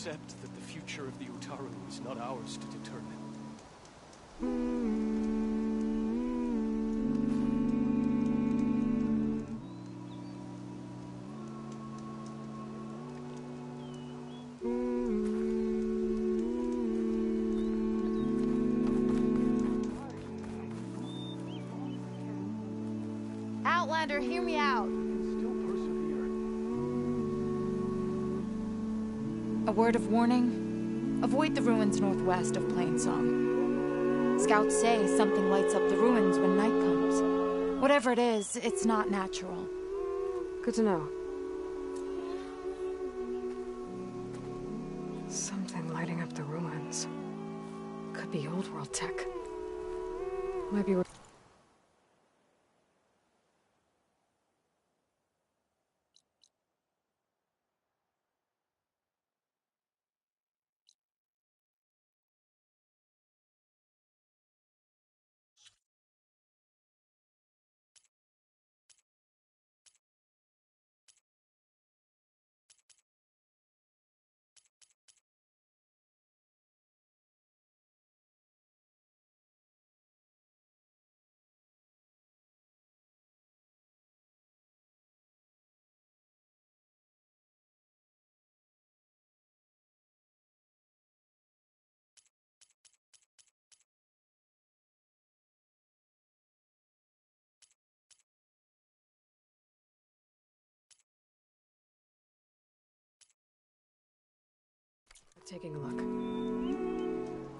accept that the future of the Utaru is not ours to determine. Outlander, hear me out. Still persevere. A word of warning. Avoid the ruins northwest of Plainsong. Scouts say something lights up the ruins when night comes. Whatever it is, it's not natural. Good to know. Something lighting up the ruins. Could be old world tech. Might be... Taking a look.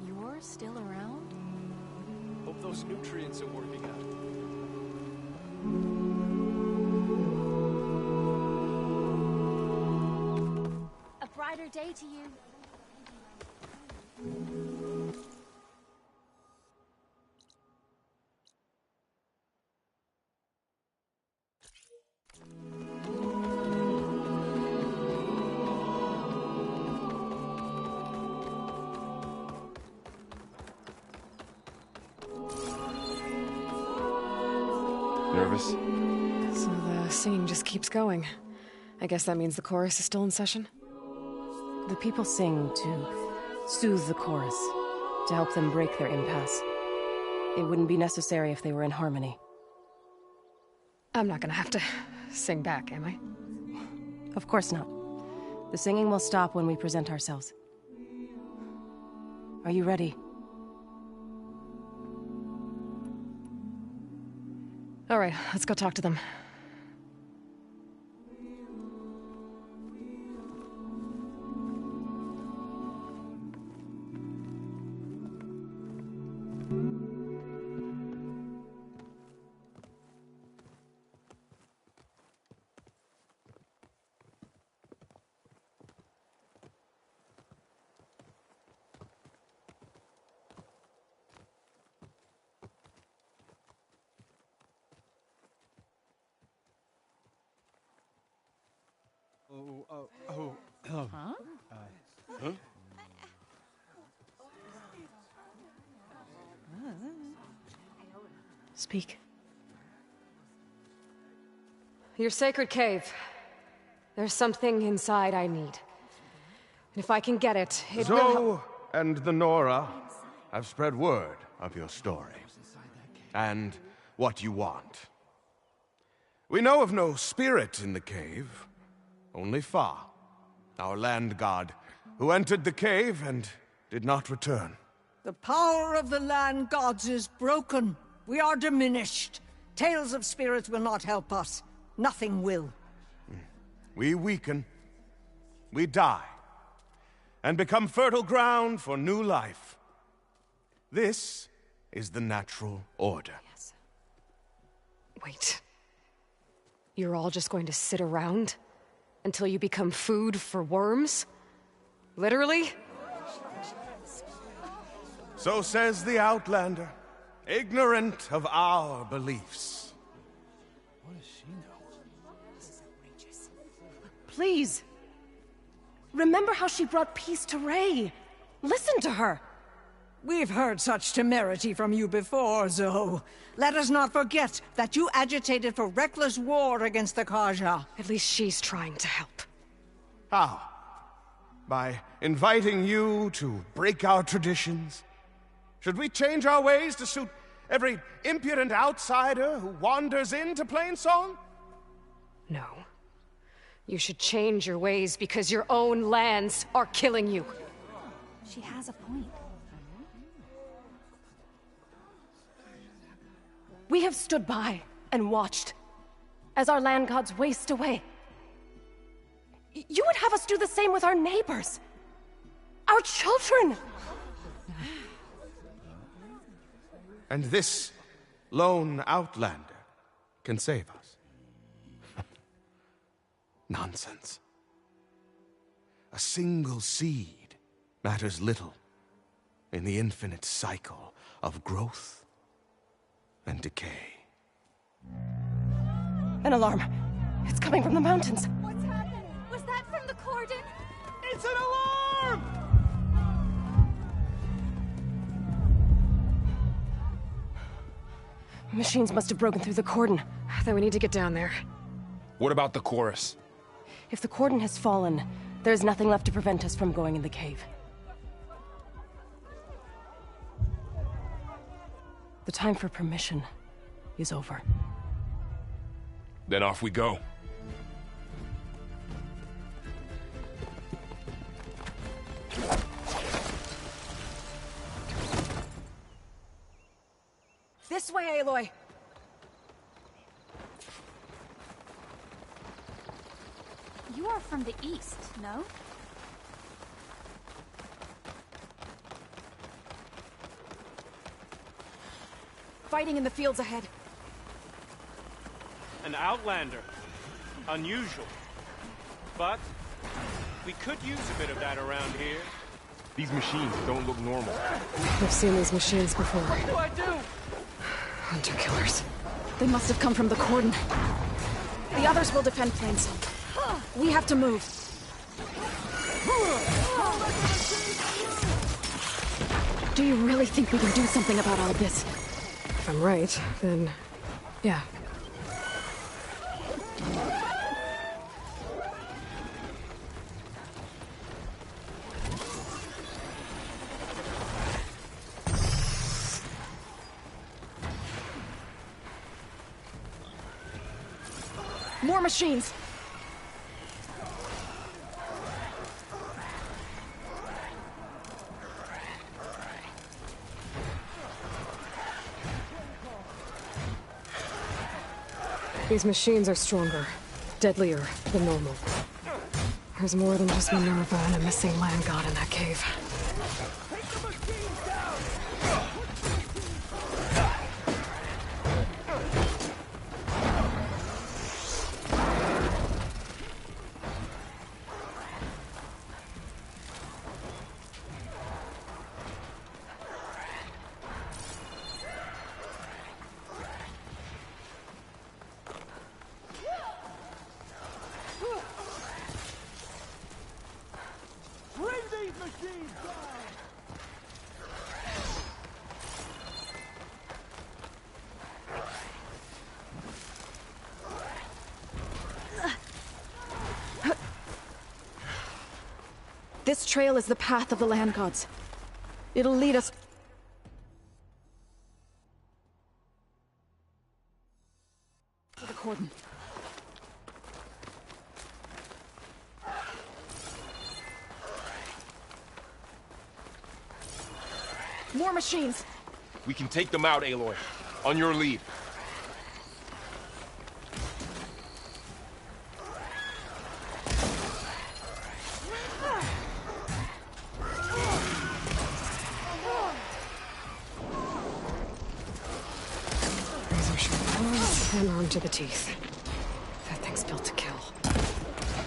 You're still around? Hope those nutrients are working out. A brighter day to you. Nervous? So the singing just keeps going. I guess that means the chorus is still in session? The people sing to soothe the chorus, to help them break their impasse. It wouldn't be necessary if they were in harmony. I'm not gonna have to sing back, am I? Of course not. The singing will stop when we present ourselves. Are you ready? All right, let's go talk to them. Huh? Huh? Speak. Your sacred cave. There's something inside I need. And if I can get it, it will help. Zoe and the Nora have spread word of your story. And what you want. We know of no spirit in the cave. Only Fa, our land god, who entered the cave and did not return. The power of the land gods is broken. We are diminished. Tales of spirits will not help us. Nothing will. We weaken. We die. And become fertile ground for new life. This is the natural order. Yes. Wait. You're all just going to sit around? Until you become food for worms? Literally? So says the Outlander, ignorant of our beliefs. What does she know? Please. Remember how she brought peace to Ray. Listen to her. We've heard such temerity from you before, Zoe. Let us not forget that you agitated for reckless war against the Kaja. At least she's trying to help. How? by inviting you to break our traditions? Should we change our ways to suit every impudent outsider who wanders into Plainsong? No. You should change your ways because your own lands are killing you. She has a point. We have stood by and watched as our land gods waste away. You would have us do the same with our neighbors. Our children! And this lone outlander can save us. Nonsense. A single seed matters little in the infinite cycle of growth and decay. An alarm. It's coming from the mountains. What's happening? Was that from the cordon? It's an alarm! Machines must have broken through the cordon. Then we need to get down there. What about the chorus? If the cordon has fallen, there's nothing left to prevent us from going in the cave. The time for permission is over. Then off we go. This way, Aloy! You are from the east, no? Fighting in the fields ahead. An outlander. Unusual. But we could use a bit of that around here. These machines don't look normal. We've seen these machines before. What do I do? Hunter killers. They must have come from the cordon. The others will defend Plainsong. We have to move. Do you really think we can do something about all this? If I'm right, then... yeah. More machines! These machines are stronger, deadlier than normal. There's more than just Minerva and a missing land god in that cave. This trail is the path of the land gods. It'll lead us... to the cordon. More machines! We can take them out, Aloy. On your lead. And armed to the teeth. That thing's built to kill.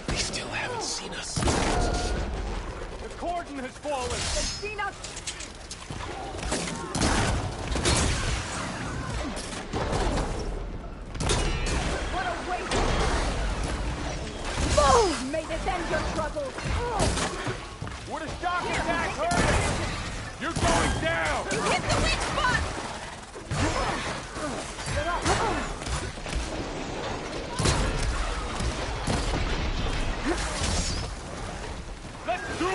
They still haven't seen us. The cordon has fallen! They've seen us! What a waste! Move! May this end your troubles! Would a shock attack hurt? You're going down! You hit the weak spot! Let's do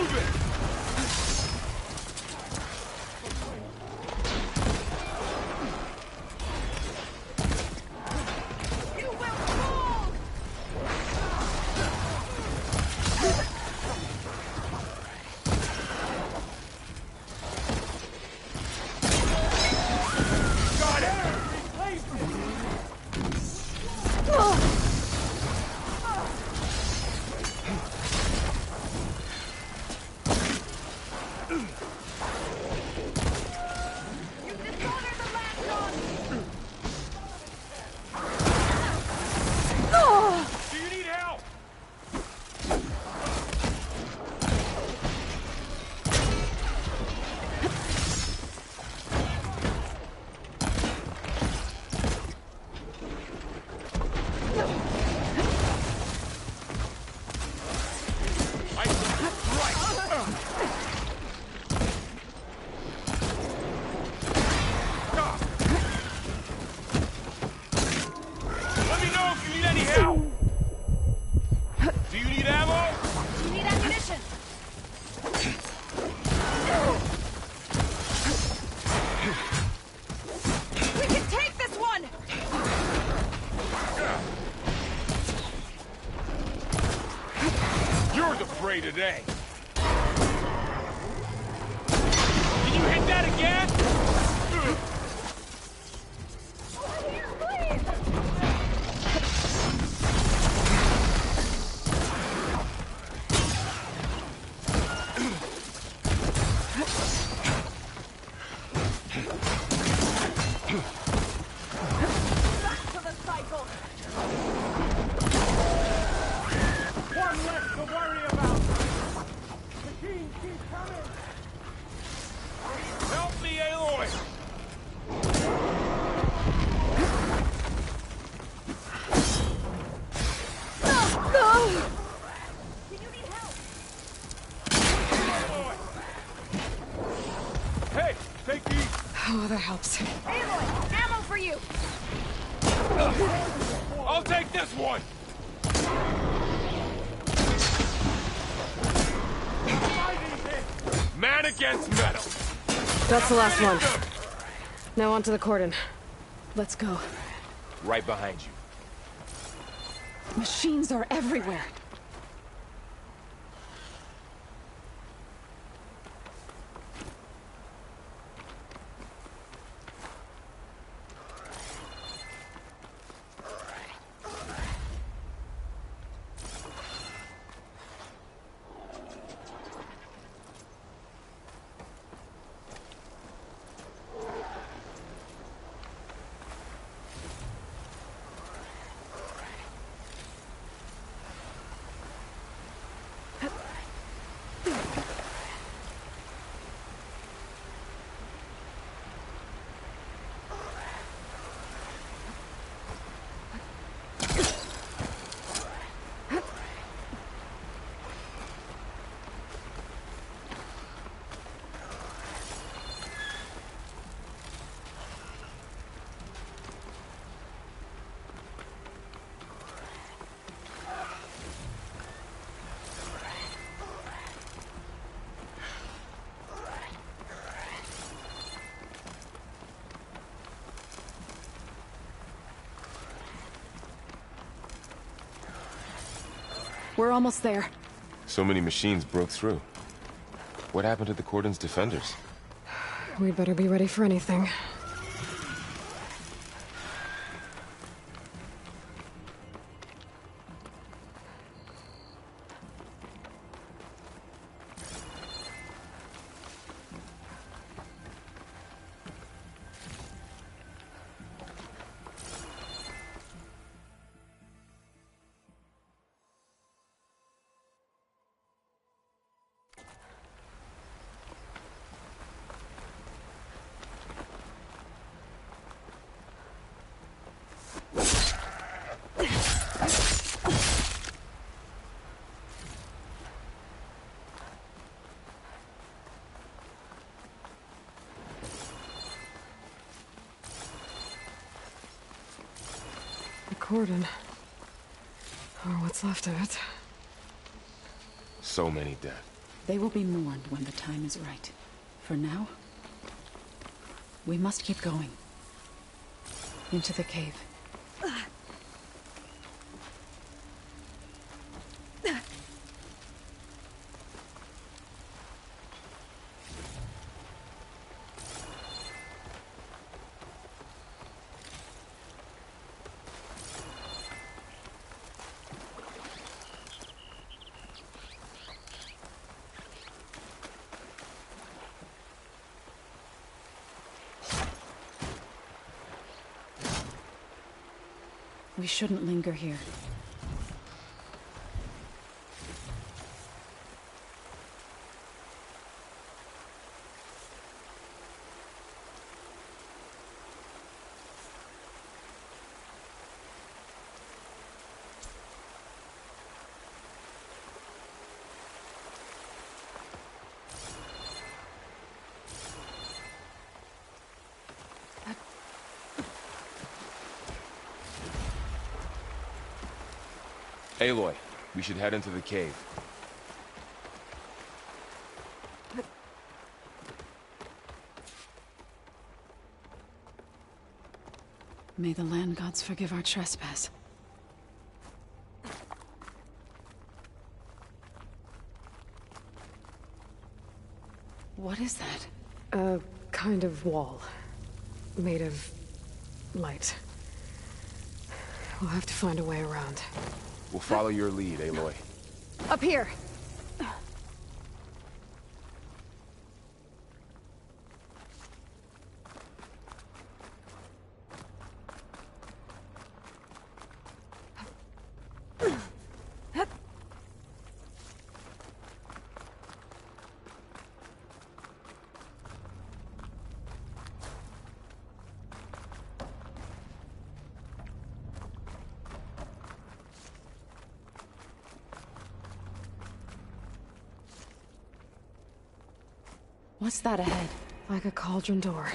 prey today. Can you hit that again? Help me, Aloy! Hey, take these! Oh, that helps. Aloy, ammo for you! I'll take this one! Man against metal! That's the last one. Now onto the cordon. Let's go. Right behind you. Machines are everywhere. We're almost there. So many machines broke through. What happened to the cordon's defenders? We'd better be ready for anything. Cordon. Or what's left of it. So many dead. They will be mourned when the time is right. For now, we must keep going. Into the cave. We shouldn't linger here. Aloy, we should head into the cave. May the land gods forgive our trespass. What is that? A kind of wall. Made of light. We'll have to find a way around. We'll follow your lead, Aloy. Up here! What's that ahead? Like a cauldron door.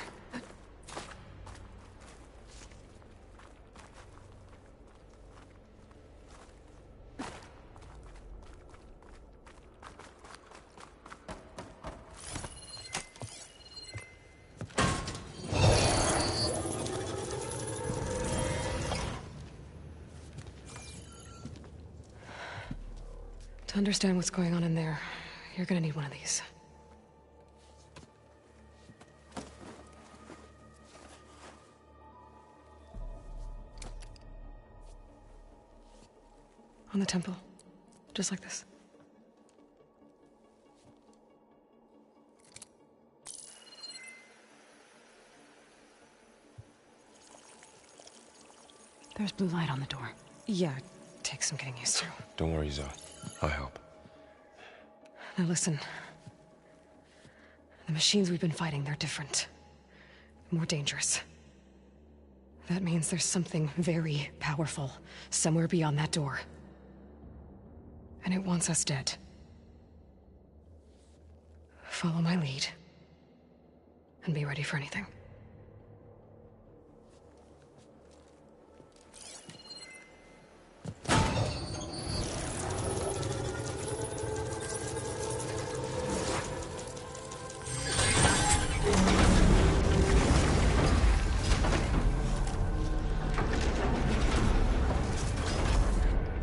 To understand what's going on in there, you're gonna need one of these. On the temple. Just like this. There's blue light on the door. Yeah, it takes some getting used to. Don't worry, Zoe. I'll help. Now listen. The machines we've been fighting, they're different. More dangerous. That means there's something very powerful somewhere beyond that door. And it wants us dead. Follow my lead. And be ready for anything.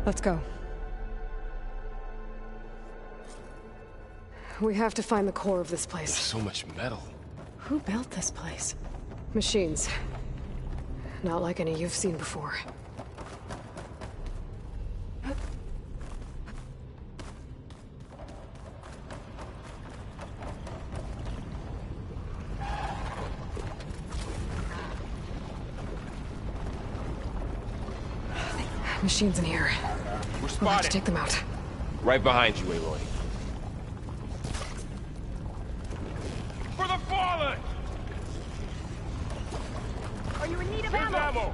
Let's go. We have to find the core of this place. There's so much metal. Who built this place? Machines. Not like any you've seen before. Machines in here. We're We'll have to spotted. take them out. Right behind you, Aloy. For the fallen! Are you in need of Here's ammo? ammo!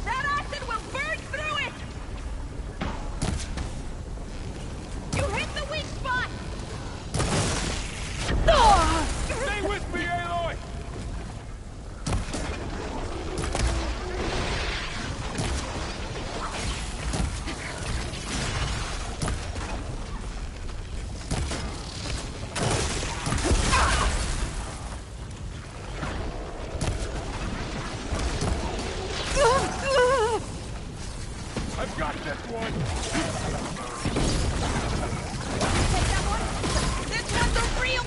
That acid will burn through it! You hit the weak spot! Stay with me, Aloy! I've got this one! Take that one. This one's a real...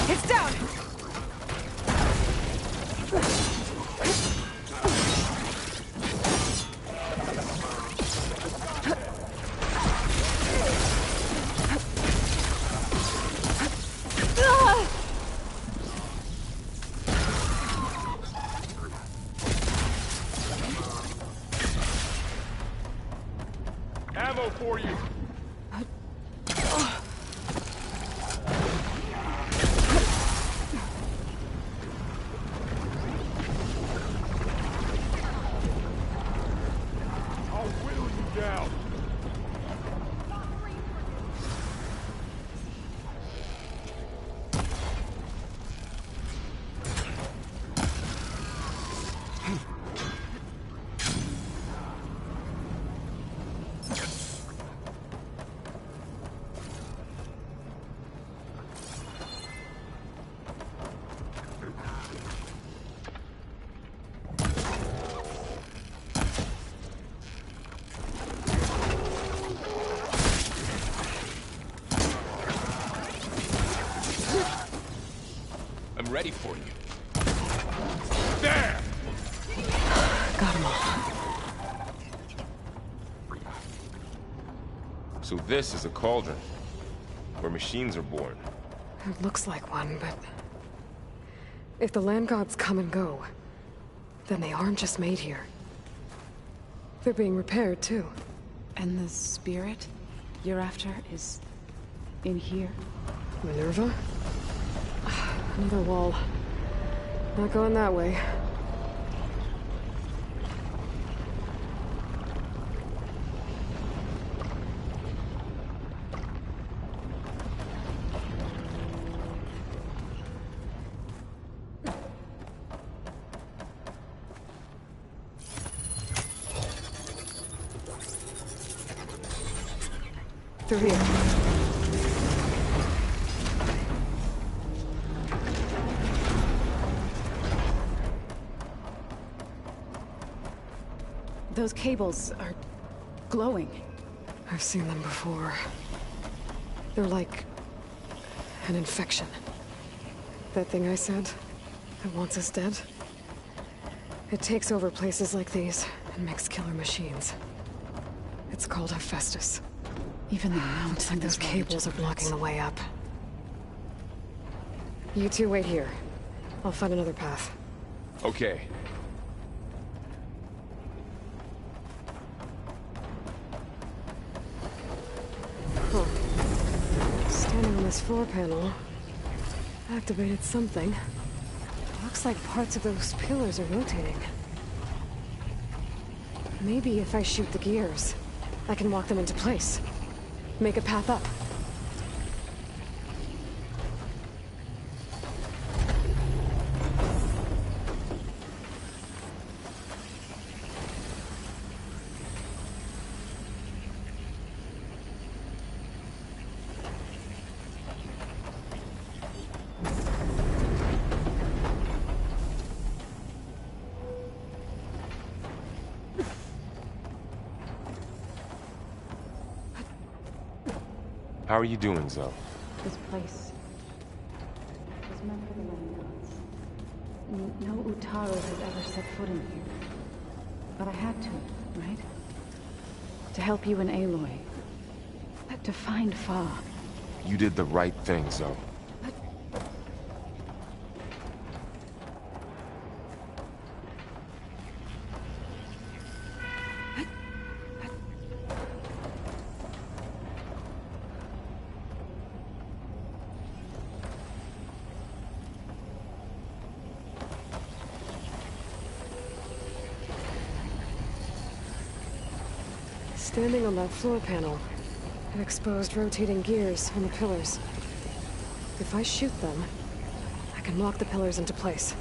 It's down! Ammo for you! I'll whittle you down! ready for you. There! Got 'em all. So this is a cauldron, where machines are born. It looks like one, but... if the land gods come and go, then they aren't just made here. They're being repaired, too. And the spirit you're after is in here? Minerva? Another wall. Not going that way. Through here. Those cables are glowing. I've seen them before. They're like... an infection. That thing I said, that wants us dead? It takes over places like these and makes killer machines. It's called Hephaestus. Even the mountains. Looks like those cables are blocking the way up. You two wait here. I'll find another path. Okay. Huh. Standing on this floor panel... activated something. Looks like parts of those pillars are rotating. Maybe if I shoot the gears, I can walk them into place. Make a path up. How are you doing, Zoe? This place was meant for the land gods. No Utaru has ever set foot in here. But I had to, right? To help you and Aloy. To find Fa. You did the right thing, Zoe. Standing on that floor panel, it exposed rotating gears on the pillars. If I shoot them, I can lock the pillars into place.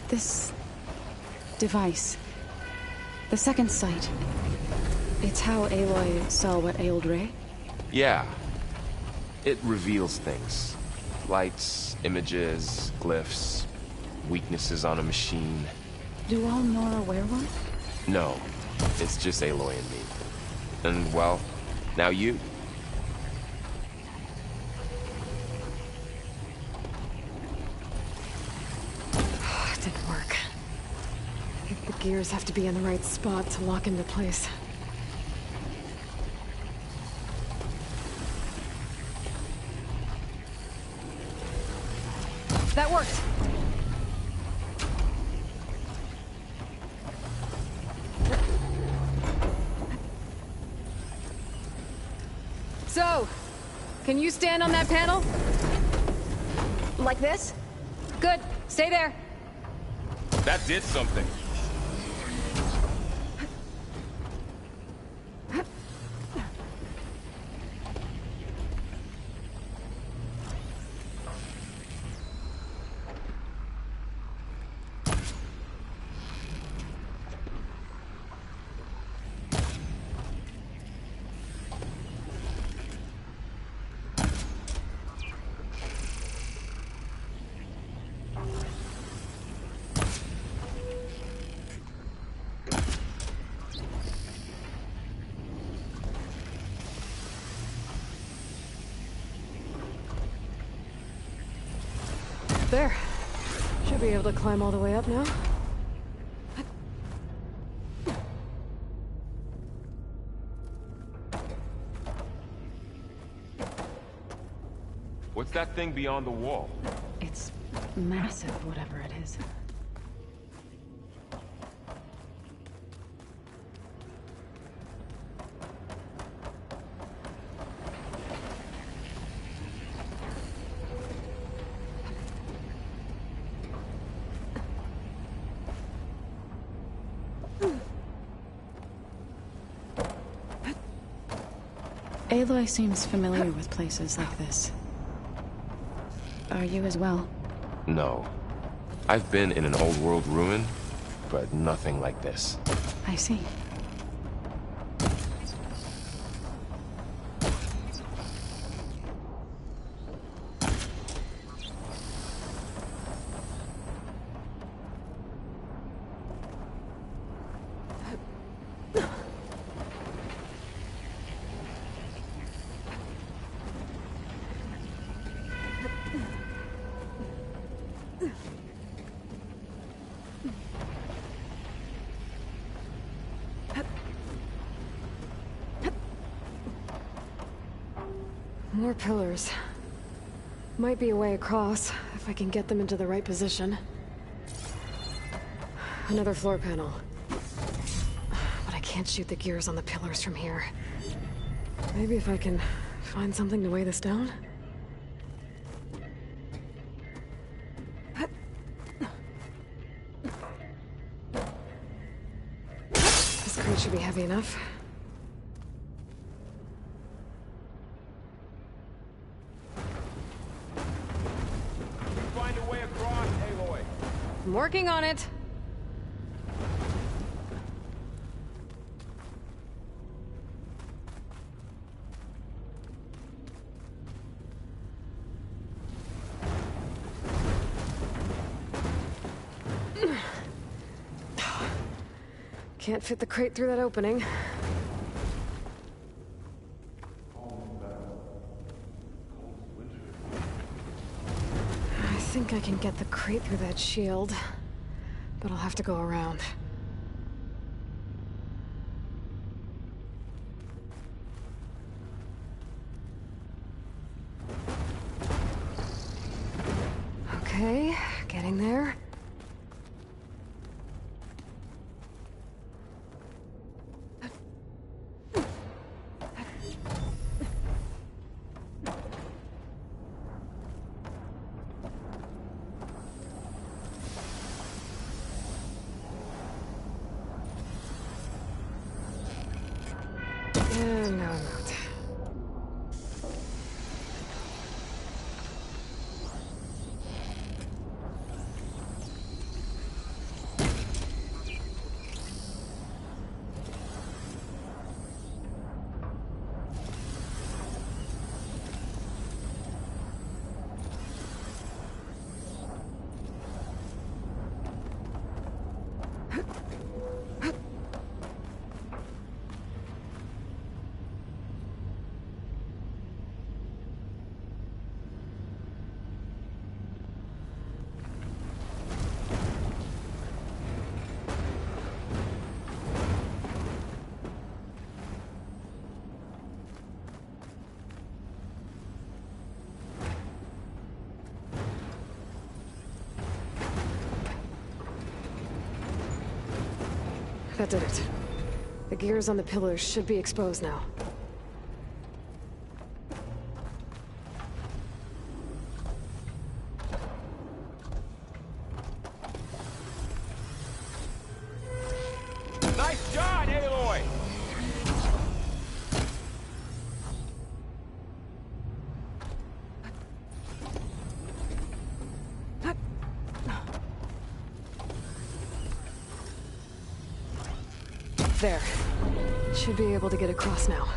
This device, the second sight, it's how Aloy saw what ailed Ray? Yeah. It reveals things. Lights, images, glyphs, weaknesses on a machine. Do all Nora wear one? No, it's just Aloy and me. And, well, now you. It didn't work. The gears have to be in the right spot to lock into place. That worked! So, can you stand on that panel? Like this? Good. Stay there. That did something. There. Should be able to climb all the way up now. What's that thing beyond the wall? It's massive, whatever it is. Aloy seems familiar with places like this. Are you as well? No. I've been in an old world ruin, but nothing like this. I see. More pillars. Might be a way across, if I can get them into the right position. Another floor panel. But I can't shoot the gears on the pillars from here. Maybe if I can find something to weigh this down? This crate should be heavy enough. I'm working on it. Can't fit the crate through that opening. I think I can get the crate through that shield, but I'll have to go around. Okay, getting there. And now I'm out. That did it. The gears on the pillars should be exposed now. Nice job, Aloy! There. Should be able to get across now.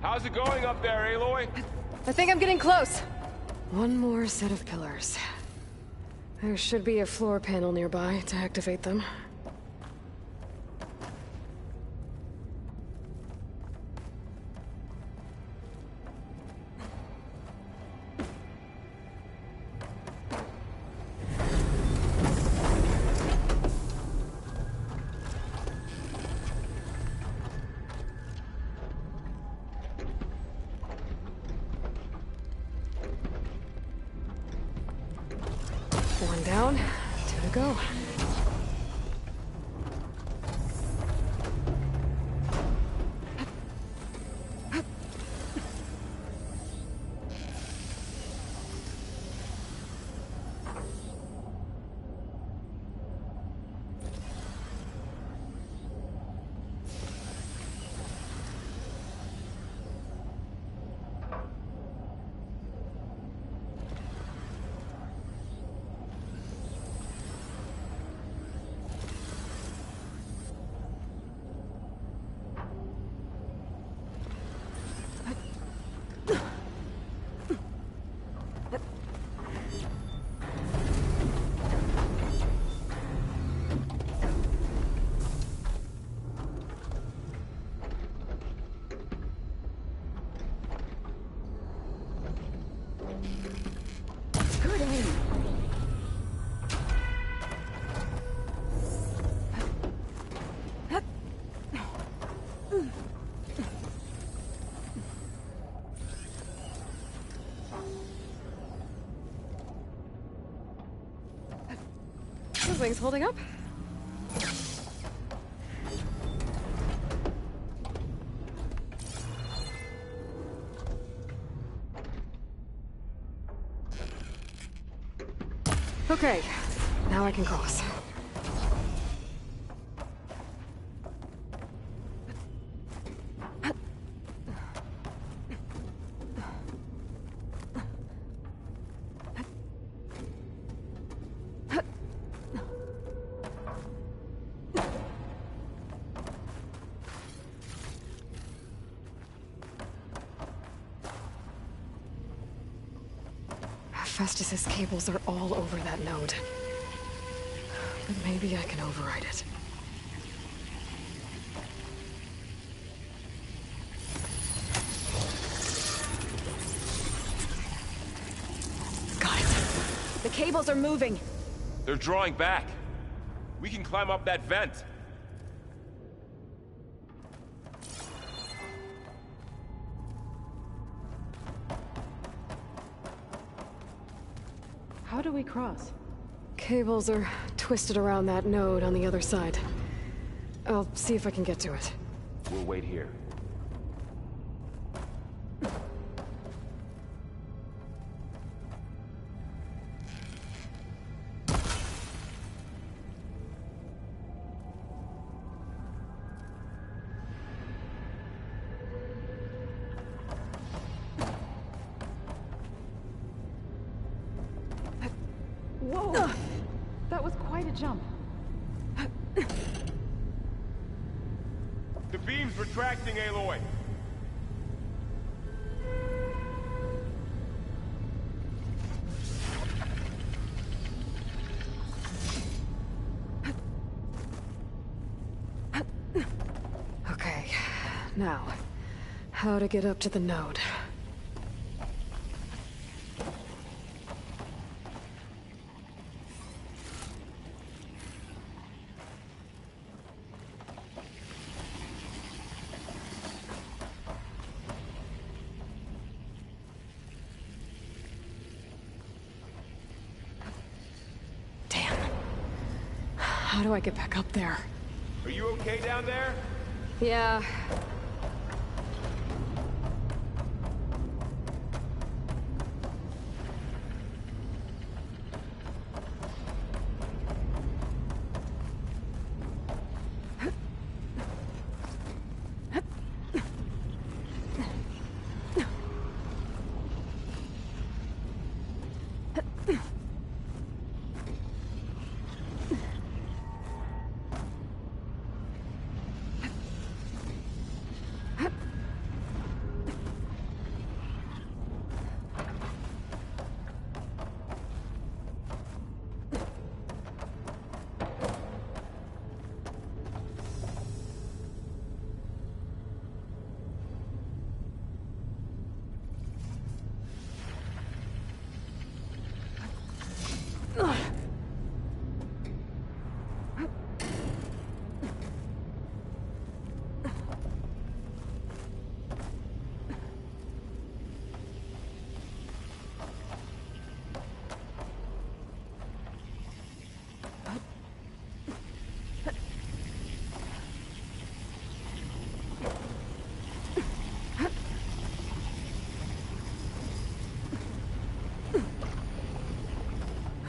How's it going up there, Aloy? I think I'm getting close. One more set of pillars. There should be a floor panel nearby to activate them. One down, two to go. Those wings holding up? Okay, now I can cross. Festus's cables are all over that node. But maybe I can override it. Got it. The cables are moving. They're drawing back. We can climb up that vent. How do we cross? Cables are twisted around that node on the other side. I'll see if I can get to it. We'll wait here. Whoa! That was quite a jump. The beam's retracting, Aloy. Okay, now, how to get up to the node. How do I get back up there? Are you okay down there? Yeah.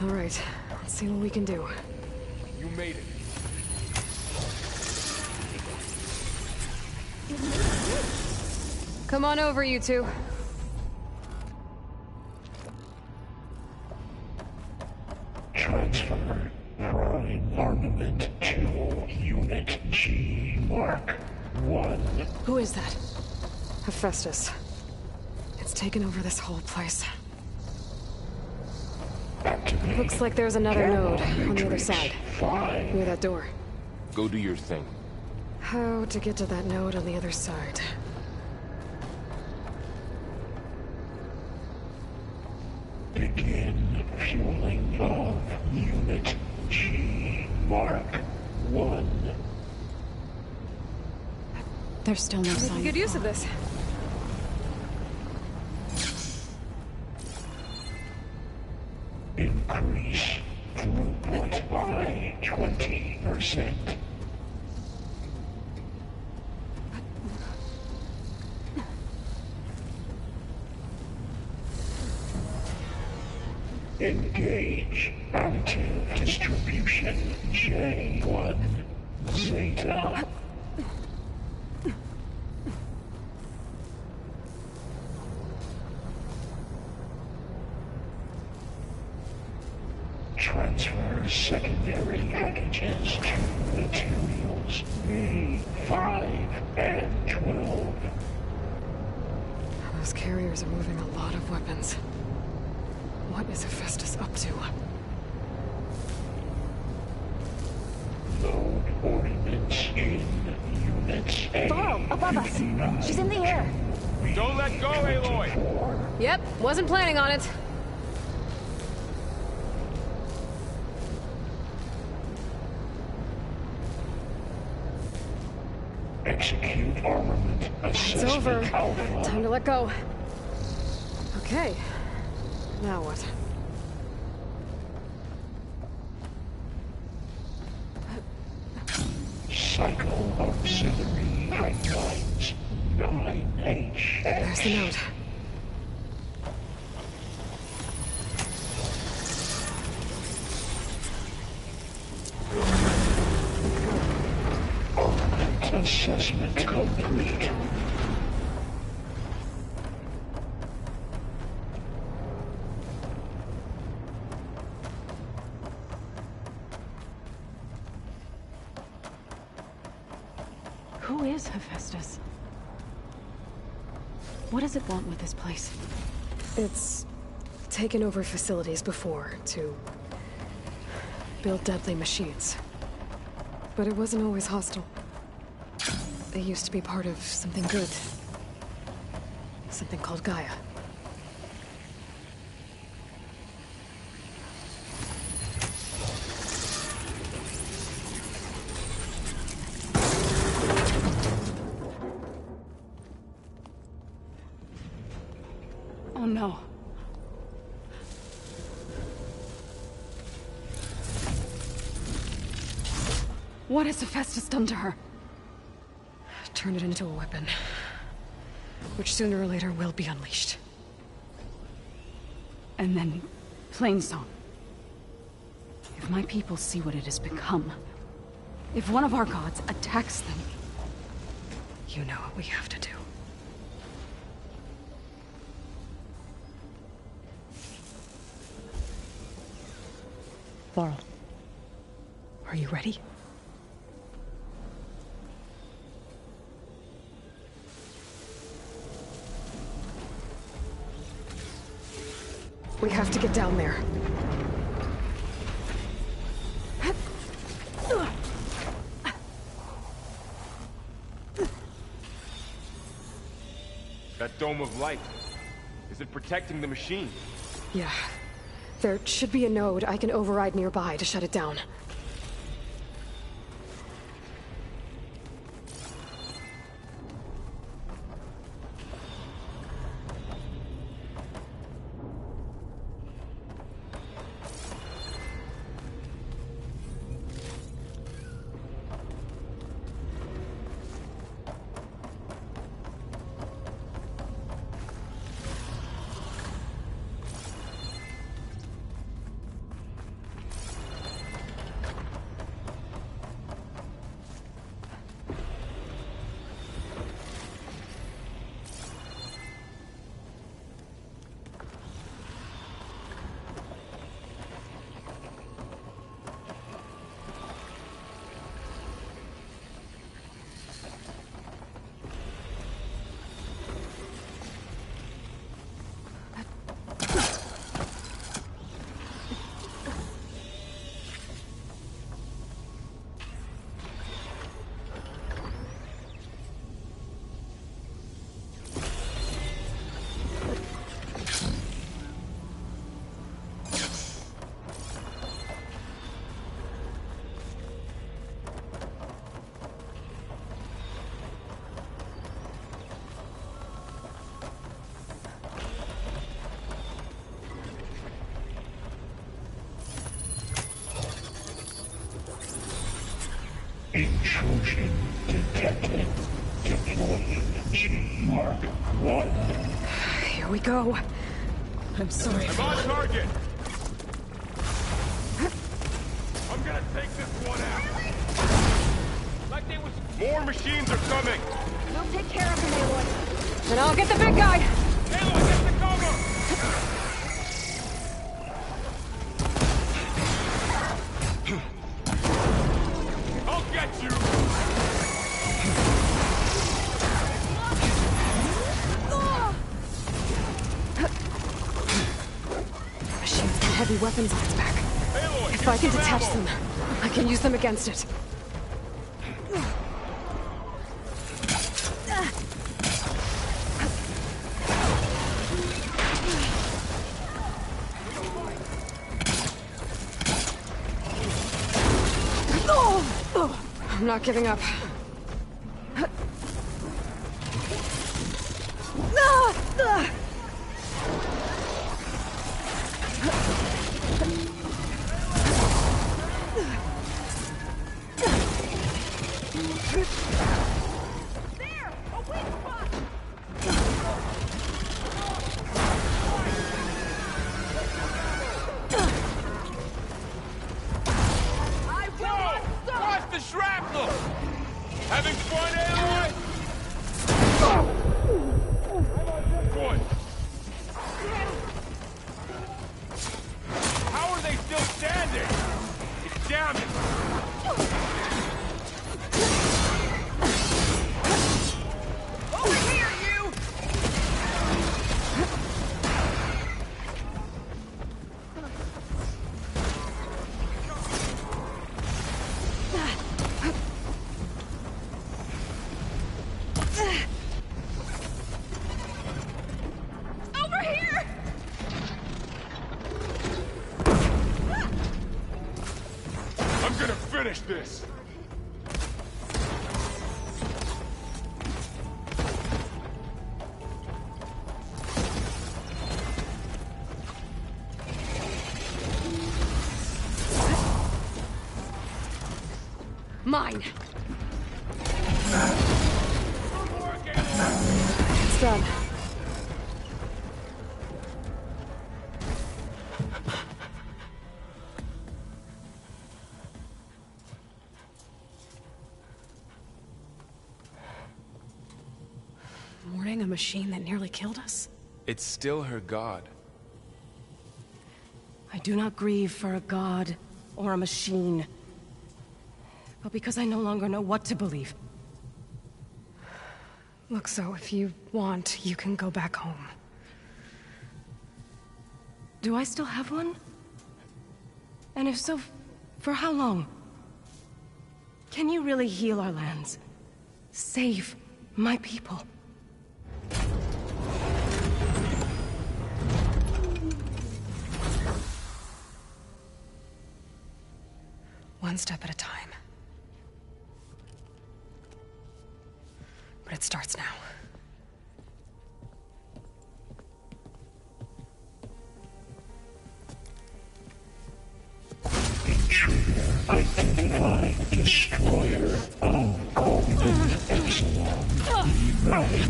All right, let's see what we can do. You made it. Come on over, you two. Transfer prime armament to Unit G Mark 1. Who is that? Hephaestus. It's taken over this whole place. Activate. Looks like there's another node on the other side, 5. near that door. Go do your thing. How to get to that node on the other side? Begin fueling of Unit G Mark 1. There's still no sign. Good use of this. Increase throughput by 20%. Engage additive distribution J1 Zeta. Transfer secondary packages to materials A5 and 12. Those carriers are moving a lot of weapons. What is Hephaestus up to? Load ordnance in Units A. Varl, above us. She's in the air. Don't let go, Aloy! Yep, wasn't planning on it. Execute armament It's over. assessment alpha. Time to let go. Okay. Now what? Cycle auxiliary pipelines 9H. There's the node. Armament assessment complete. Who is Hephaestus? What does it want with this place? It's taken over facilities before to build deadly machines. But it wasn't always hostile. They used to be part of something good. Something called Gaia. Oh no. What has Hephaestus done to her? Turn it into a weapon. Which sooner or later will be unleashed. And then, Plainsong. If my people see what it has become, if one of our gods attacks them, You know what we have to do. Varl, are you ready? We have to get down there. That dome of light. Is it protecting the machine? Yeah. There should be a node I can override nearby to shut it down. Intrusion detected. Deploying Mark 1. Here we go. I'm sorry. I'm on target! I'm gonna take this one out. Like they was... More machines are coming! We'll take care of him, Aloy. And I'll get the big guy! Aloy, get the cover! I'll get you! Machine's got heavy weapons on its back. Aloy, If I can detach them, I can use them against it. I'm not giving up. Watch the shrapnel! Having fun, Aloy? Good. How are they still standing? It's jamming. Over here, you! Over here! I'm gonna finish this! Mine! It's done. Mourning a machine that nearly killed us? It's still her god. I do not grieve for a god or a machine, but because I no longer know what to believe. Look, so if you want, you can go back home. Do I still have one? And if so, for how long? Can you really heal our lands? Save my people? One step at a time. But it starts now. Identified destroyer of Golden Epsilon.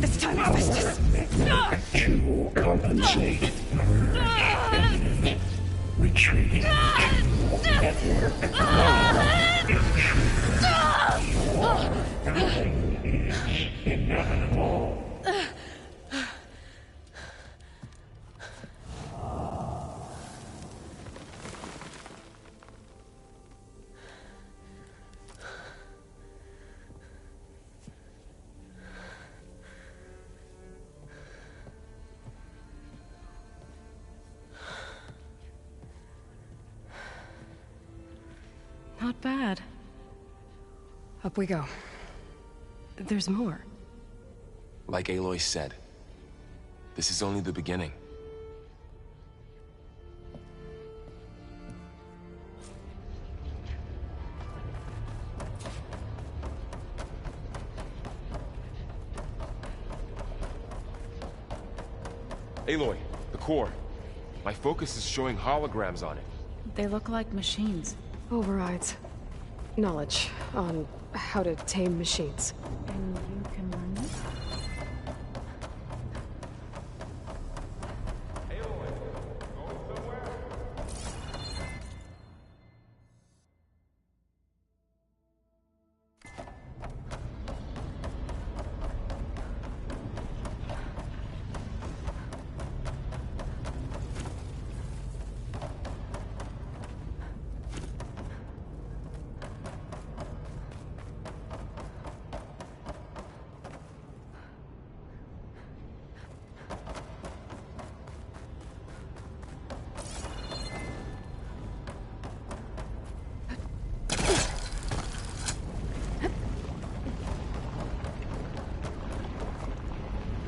This time I was just... To compensate. Retreating to network. Nothing is inevitable. Not bad. Up we go. There's more. Like Aloy said, this is only the beginning. Aloy, the core. My focus is showing holograms on it. They look like machines. Overrides. knowledge on how to tame machines. And you can learn it?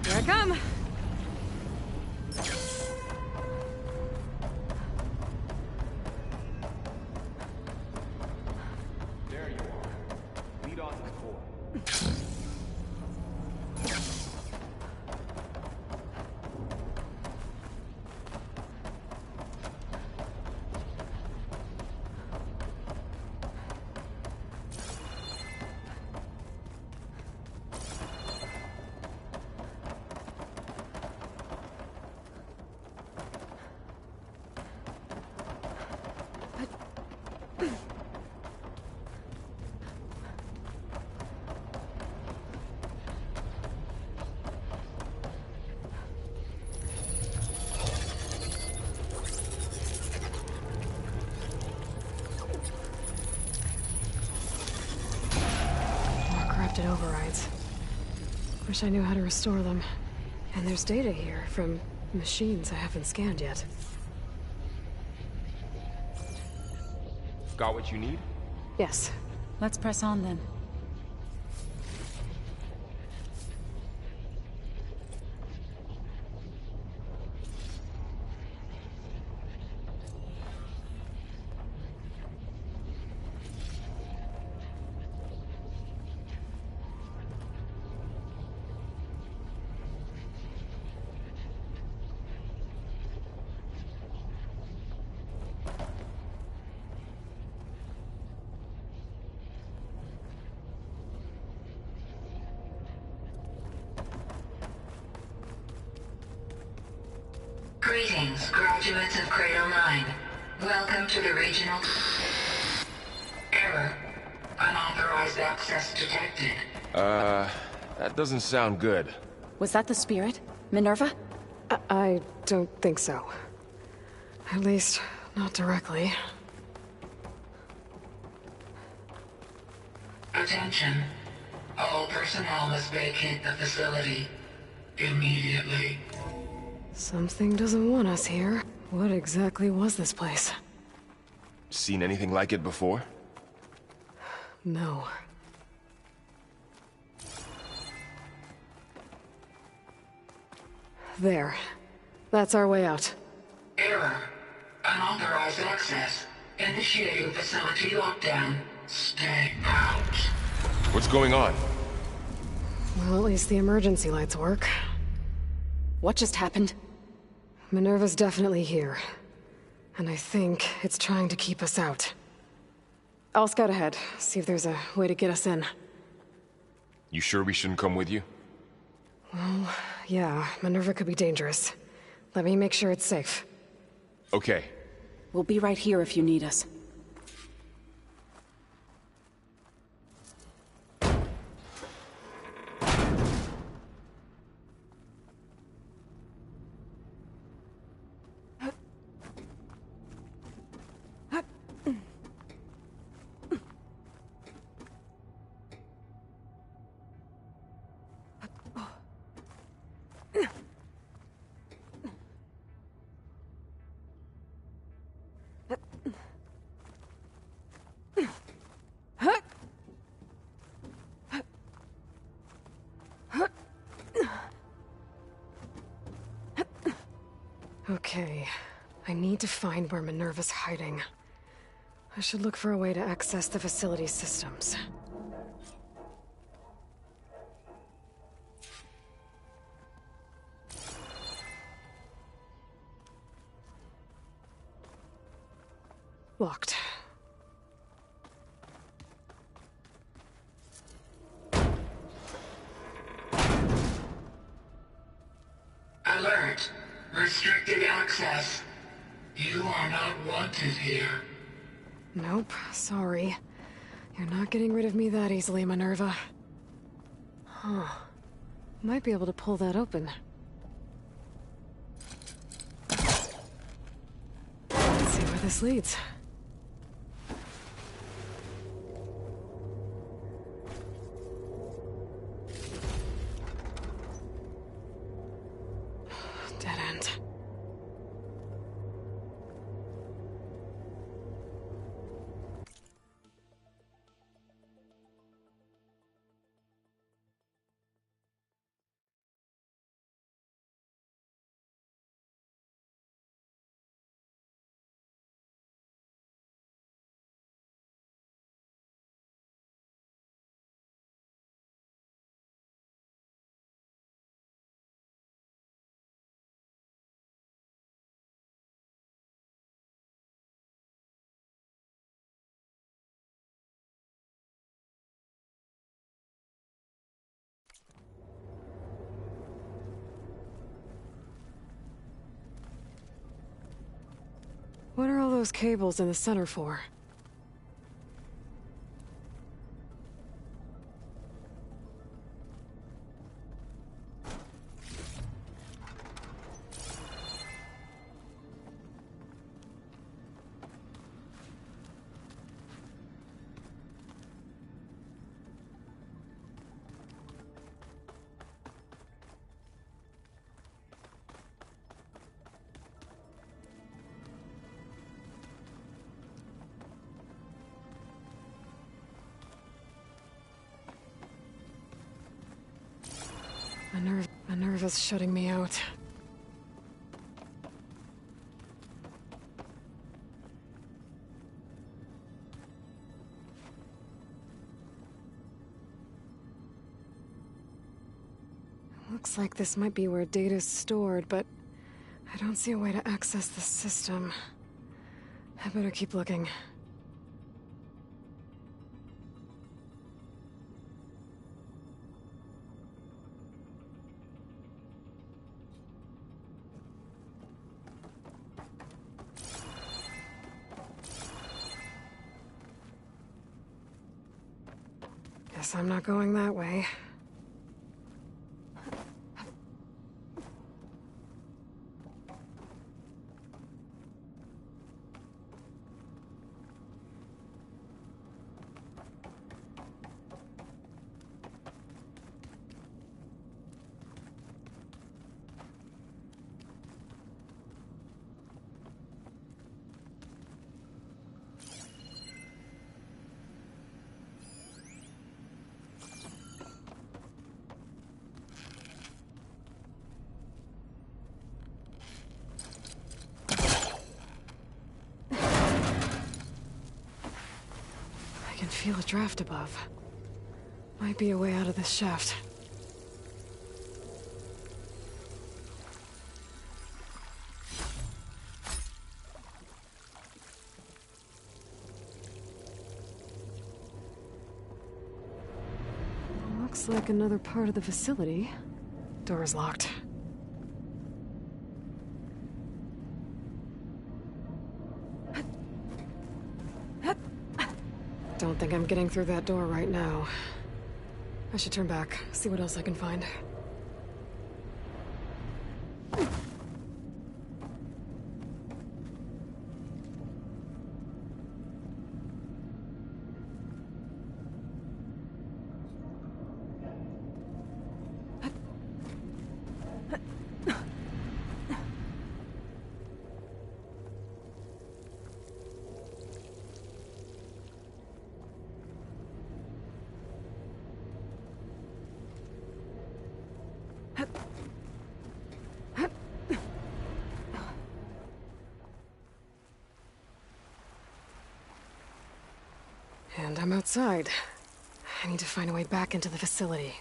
Here I come! There you are. Lead on to the core. Corrupted overrides. Wish I knew how to restore them. And there's data here from machines I haven't scanned yet. Got what you need? Yes. Let's press on then. Greetings, graduates of Cradle 9. Welcome to the regional... Error. Unauthorized access detected. That doesn't sound good. Was that the spirit? Minerva? I don't think so. At least, not directly. Attention. All personnel must vacate the facility. Immediately. Something doesn't want us here. What exactly was this place? Seen anything like it before? No. There. That's our way out. Error. Unauthorized access. Initiating facility lockdown. Stay out. What's going on? Well, at least the emergency lights work. What just happened? Minerva's definitely here. And I think it's trying to keep us out. I'll scout ahead, see if there's a way to get us in. You sure we shouldn't come with you? Well, yeah, Minerva could be dangerous. Let me make sure it's safe. Okay. We'll be right here if you need us. Okay, I need to find where Minerva's hiding. I should look for a way to access the facility's systems. Locked. are not wanted here. Nope, sorry. You're not getting rid of me that easily, Minerva. Huh. Might be able to pull that open. Let's see where this leads. Dead end. What are all those cables in the center for? Minerva's shutting me out. Looks like this might be where data's stored, but I don't see a way to access the system. I better keep looking. Guess I'm not going that way. I can feel a draft above. Might be a way out of this shaft. Looks like another part of the facility. Door is locked. Don't think I'm getting through that door right now. I should turn back, see what else I can find. And I'm outside. I need to find a way back into the facility.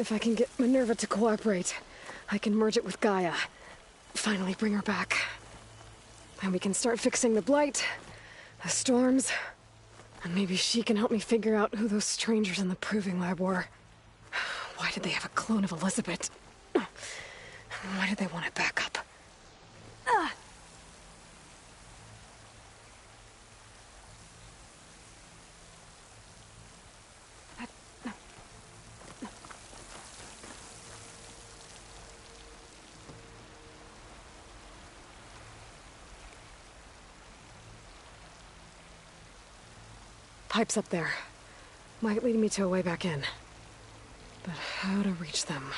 If I can get Minerva to cooperate, I can merge it with Gaia. Finally bring her back. And we can start fixing the Blight, the storms, and maybe she can help me figure out who those strangers in the Proving Lab were. Why did they have a clone of Elizabeth? Why did they want it back up? Pipes up there. Might lead me to a way back in. But how to reach them?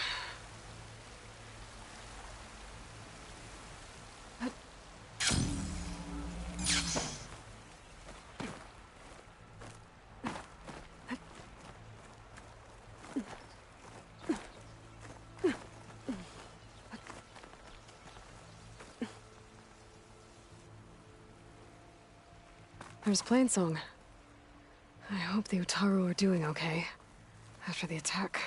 There's Plainsong. I hope the Utaru are doing okay after the attack.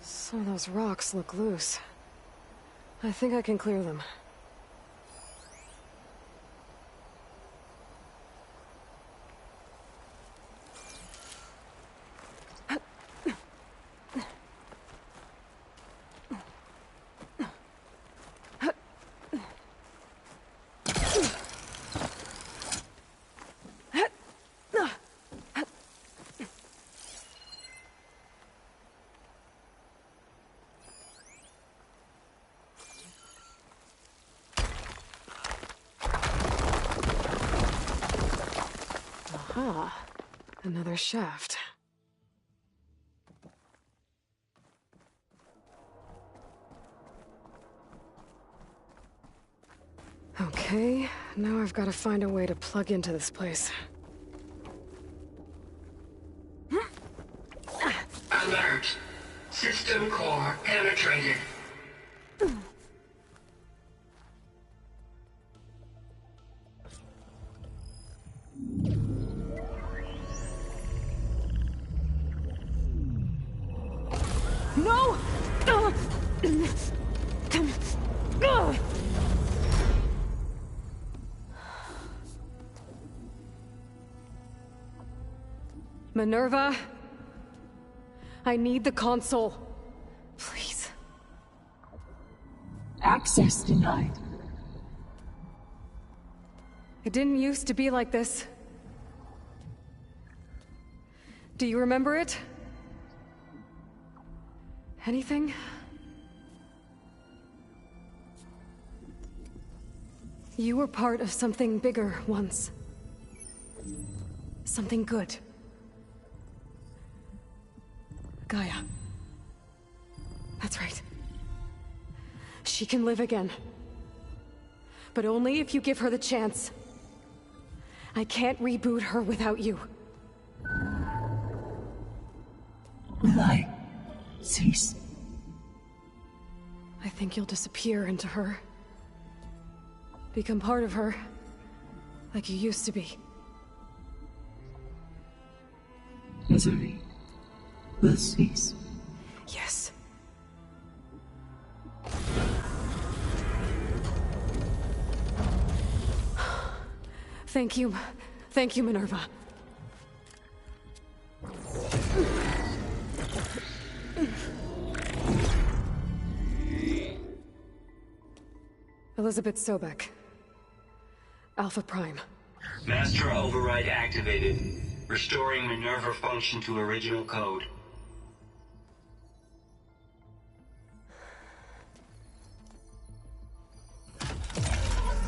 Some of those rocks look loose. I think I can clear them. Aha, another shaft. Okay, now I've got to find a way to plug into this place. Alert. System core penetrated. No! Minerva, I need the console. Please. Access denied. It didn't used to be like this. Do you remember it? Anything? You were part of something bigger once. Something good. Gaia. That's right. She can live again. But only if you give her the chance. I can't reboot her without you. Will I cease? I think you'll disappear into her. Become part of her, like you used to be. misery. Will cease. Yes. Thank you. Thank you, Minerva. Elizabeth Sobek. Alpha Prime. Master override activated. Restoring Minerva function to original code.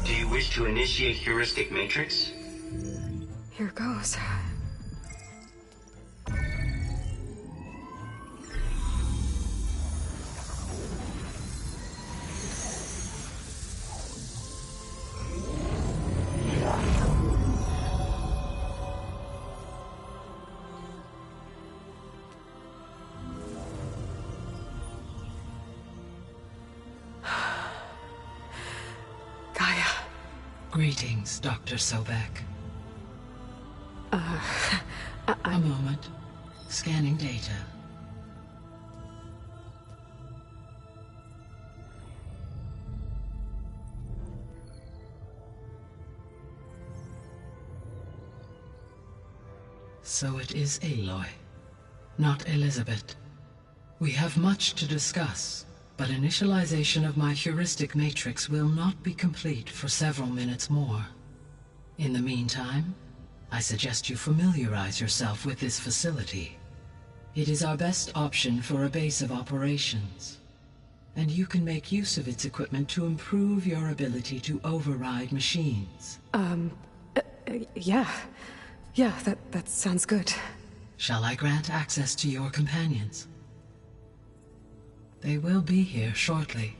Do you wish to initiate heuristic matrix? Here goes. Greetings, Dr. Sobek. A moment. Scanning data. So it is Aloy, not Elizabeth. We have much to discuss, but initialization of my heuristic matrix will not be complete for several minutes more. In the meantime, I suggest you familiarize yourself with this facility. It is our best option for a base of operations, and you can make use of its equipment to improve your ability to override machines. Yeah. Yeah, that sounds good. Shall I grant access to your companions? They will be here shortly.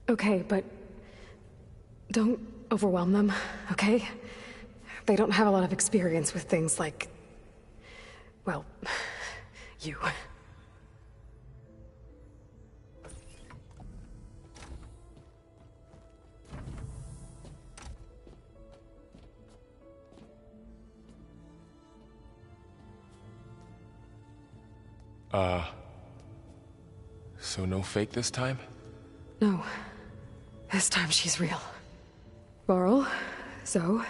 Okay, but don't overwhelm them, okay? They don't have a lot of experience with things like, well, you. So no fake this time? No. This time she's real. Varl, Zoe.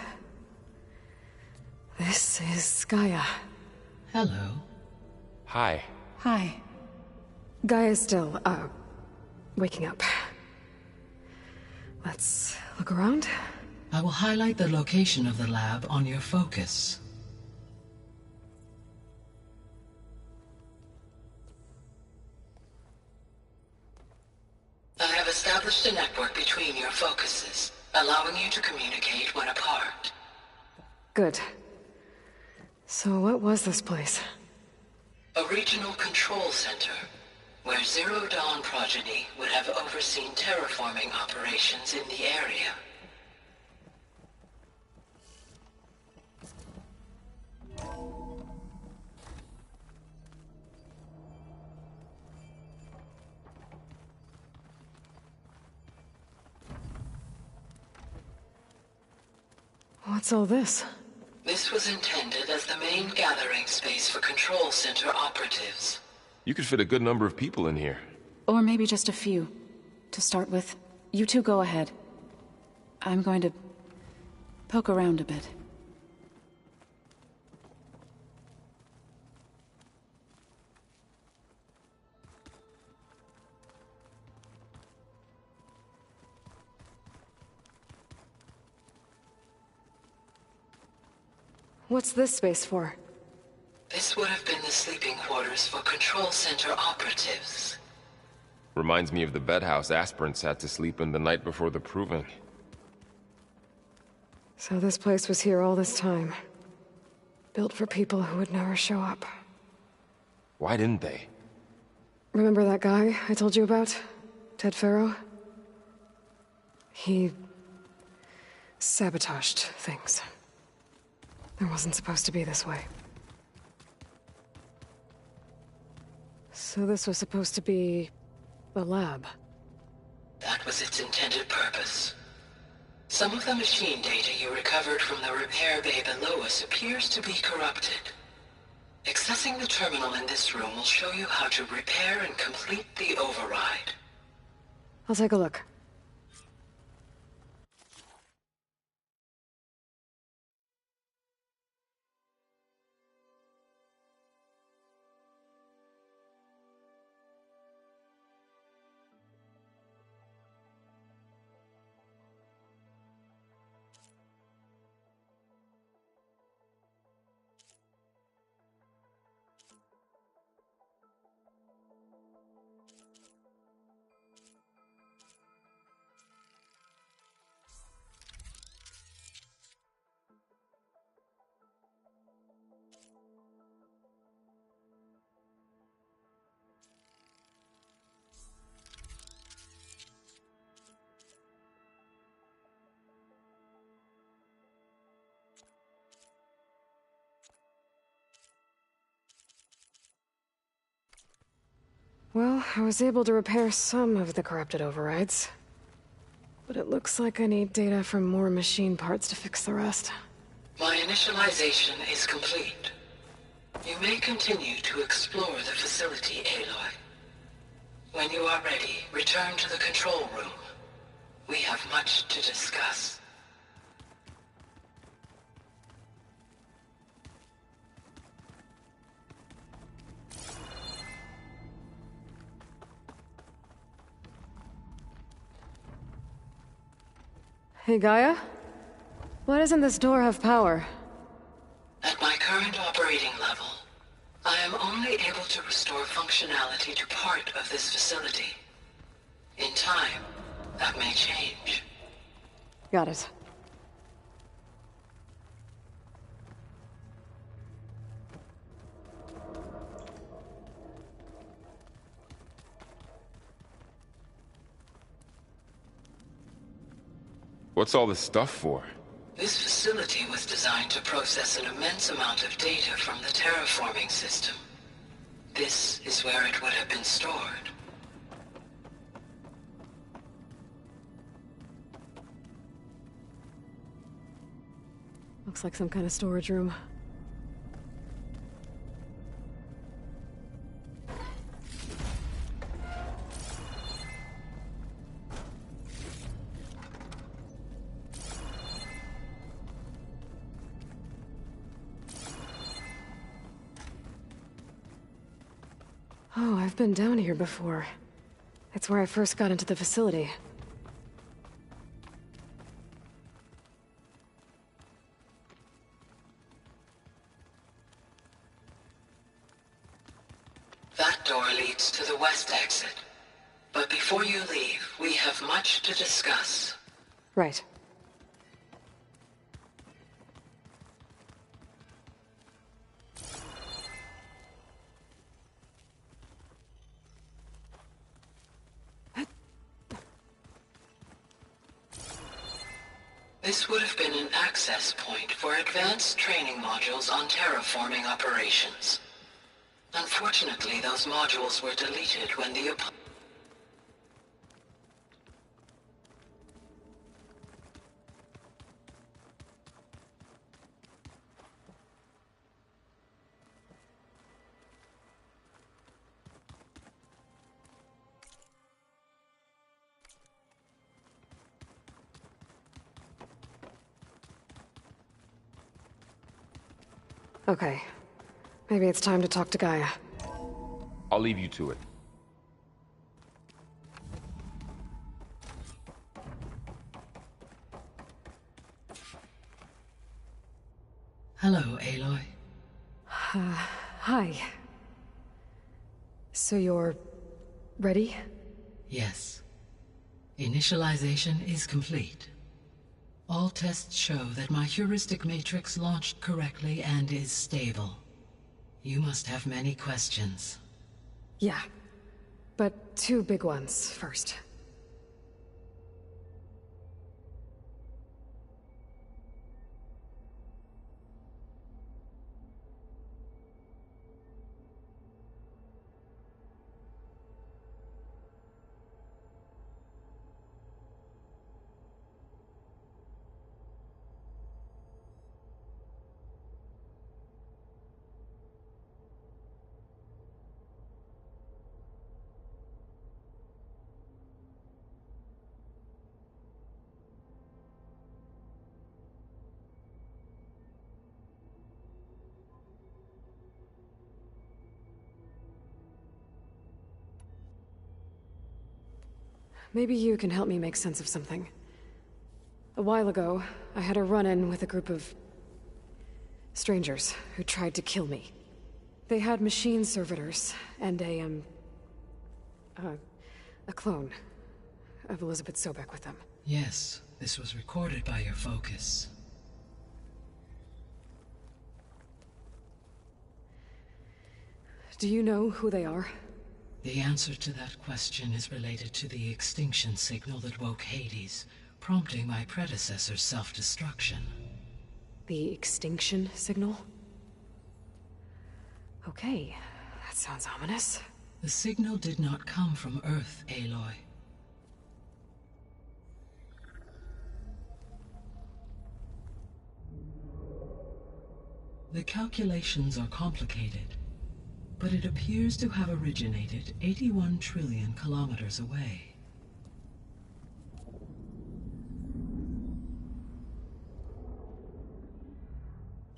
This is Gaia. Hello. Hi. Hi. Gaia's still, waking up. Let's look around. I will highlight the location of the lab on your focus. I have established a network between your focuses, allowing you to communicate when apart. Good. So what was this place? A regional control center, where Zero Dawn progeny would have overseen terraforming operations in the area. What's all this? This was intended as the main gathering space for control center operatives. You could fit a good number of people in here. Or maybe just a few. To start with, you two go ahead. I'm going to poke around a bit. What's this space for? This would have been the sleeping quarters for control center operatives. Reminds me of the bedhouse aspirants had to sleep in the night before the proving. So this place was here all this time. Built for people who would never show up. Why didn't they? Remember that guy I told you about? Ted Farrow? He sabotaged things. It wasn't supposed to be this way. So this was supposed to be the lab. That was its intended purpose. Some of the machine data you recovered from the repair bay below us appears to be corrupted. Accessing the terminal in this room will show you how to repair and complete the override. I'll take a look. Well, I was able to repair some of the corrupted overrides. But it looks like I need data from more machine parts to fix the rest. My initialization is complete. You may continue to explore the facility, Aloy. When you are ready, return to the control room. We have much to discuss. Hey, Gaia? Why doesn't this door have power? At my current operating level, I am only able to restore functionality to part of this facility. In time, that may change. Got it. What's all this stuff for? This facility was designed to process an immense amount of data from the terraforming system. This is where it would have been stored. Looks like some kind of storage room. Oh, I've been down here before. It's where I first got into the facility. That door leads to the west exit. But before you leave, we have much to discuss. Right. This would have been an access point for advanced training modules on terraforming operations. Unfortunately, those modules were deleted when the Okay. Maybe it's time to talk to Gaia. I'll leave you to it. Hello, Aloy. Hi. So you're... ready? Yes. Initialization is complete. All tests show that my heuristic matrix launched correctly and is stable. You must have many questions. Yeah. But two big ones first. Maybe you can help me make sense of something. A while ago, I had a run-in with a group of strangers who tried to kill me. They had machine servitors and a clone of Elizabeth Sobek with them. Yes, this was recorded by your focus. Do you know who they are? The answer to that question is related to the extinction signal that woke Hades, prompting my predecessor's self-destruction. The extinction signal? Okay, that sounds ominous. The signal did not come from Earth, Aloy. The calculations are complicated, but it appears to have originated 81 trillion kilometers away.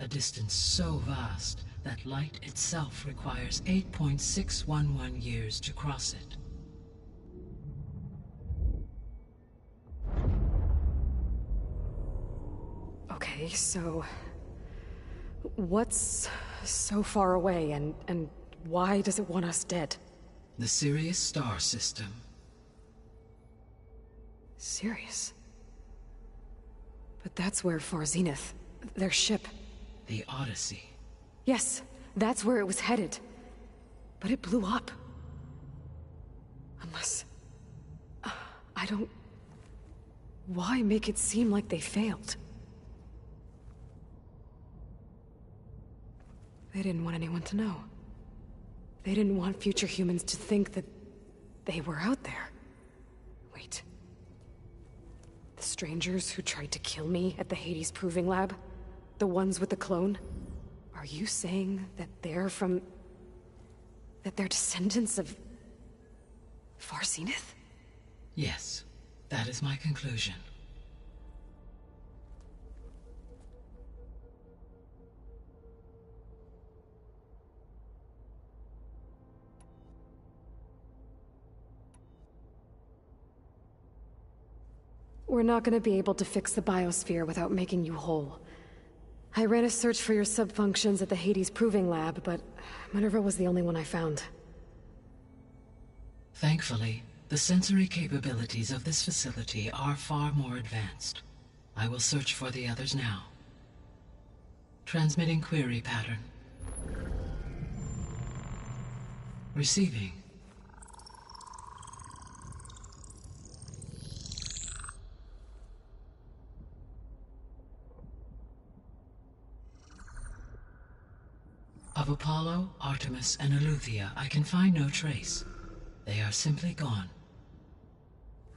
A distance so vast that light itself requires 8.611 years to cross it. Okay, so... what's so far away, and why does it want us dead? The Sirius star system. Sirius? But that's where Far Zenith, their ship... The Odyssey. Yes, that's where it was headed. But it blew up. Unless... I don't... Why make it seem like they failed? They didn't want anyone to know. They didn't want future humans to think that they were out there. Wait. The strangers who tried to kill me at the Hades Proving Lab? The ones with the clone? Are you saying that they're from... that they're descendants of... Far Zenith? Yes, that is my conclusion. We're not gonna be able to fix the biosphere without making you whole. I ran a search for your subfunctions at the Hades Proving Lab, but Minerva was the only one I found. Thankfully, the sensory capabilities of this facility are far more advanced. I will search for the others now. Transmitting query pattern. Receiving. Of Apollo, Artemis, and Eleuthia, I can find no trace. They are simply gone.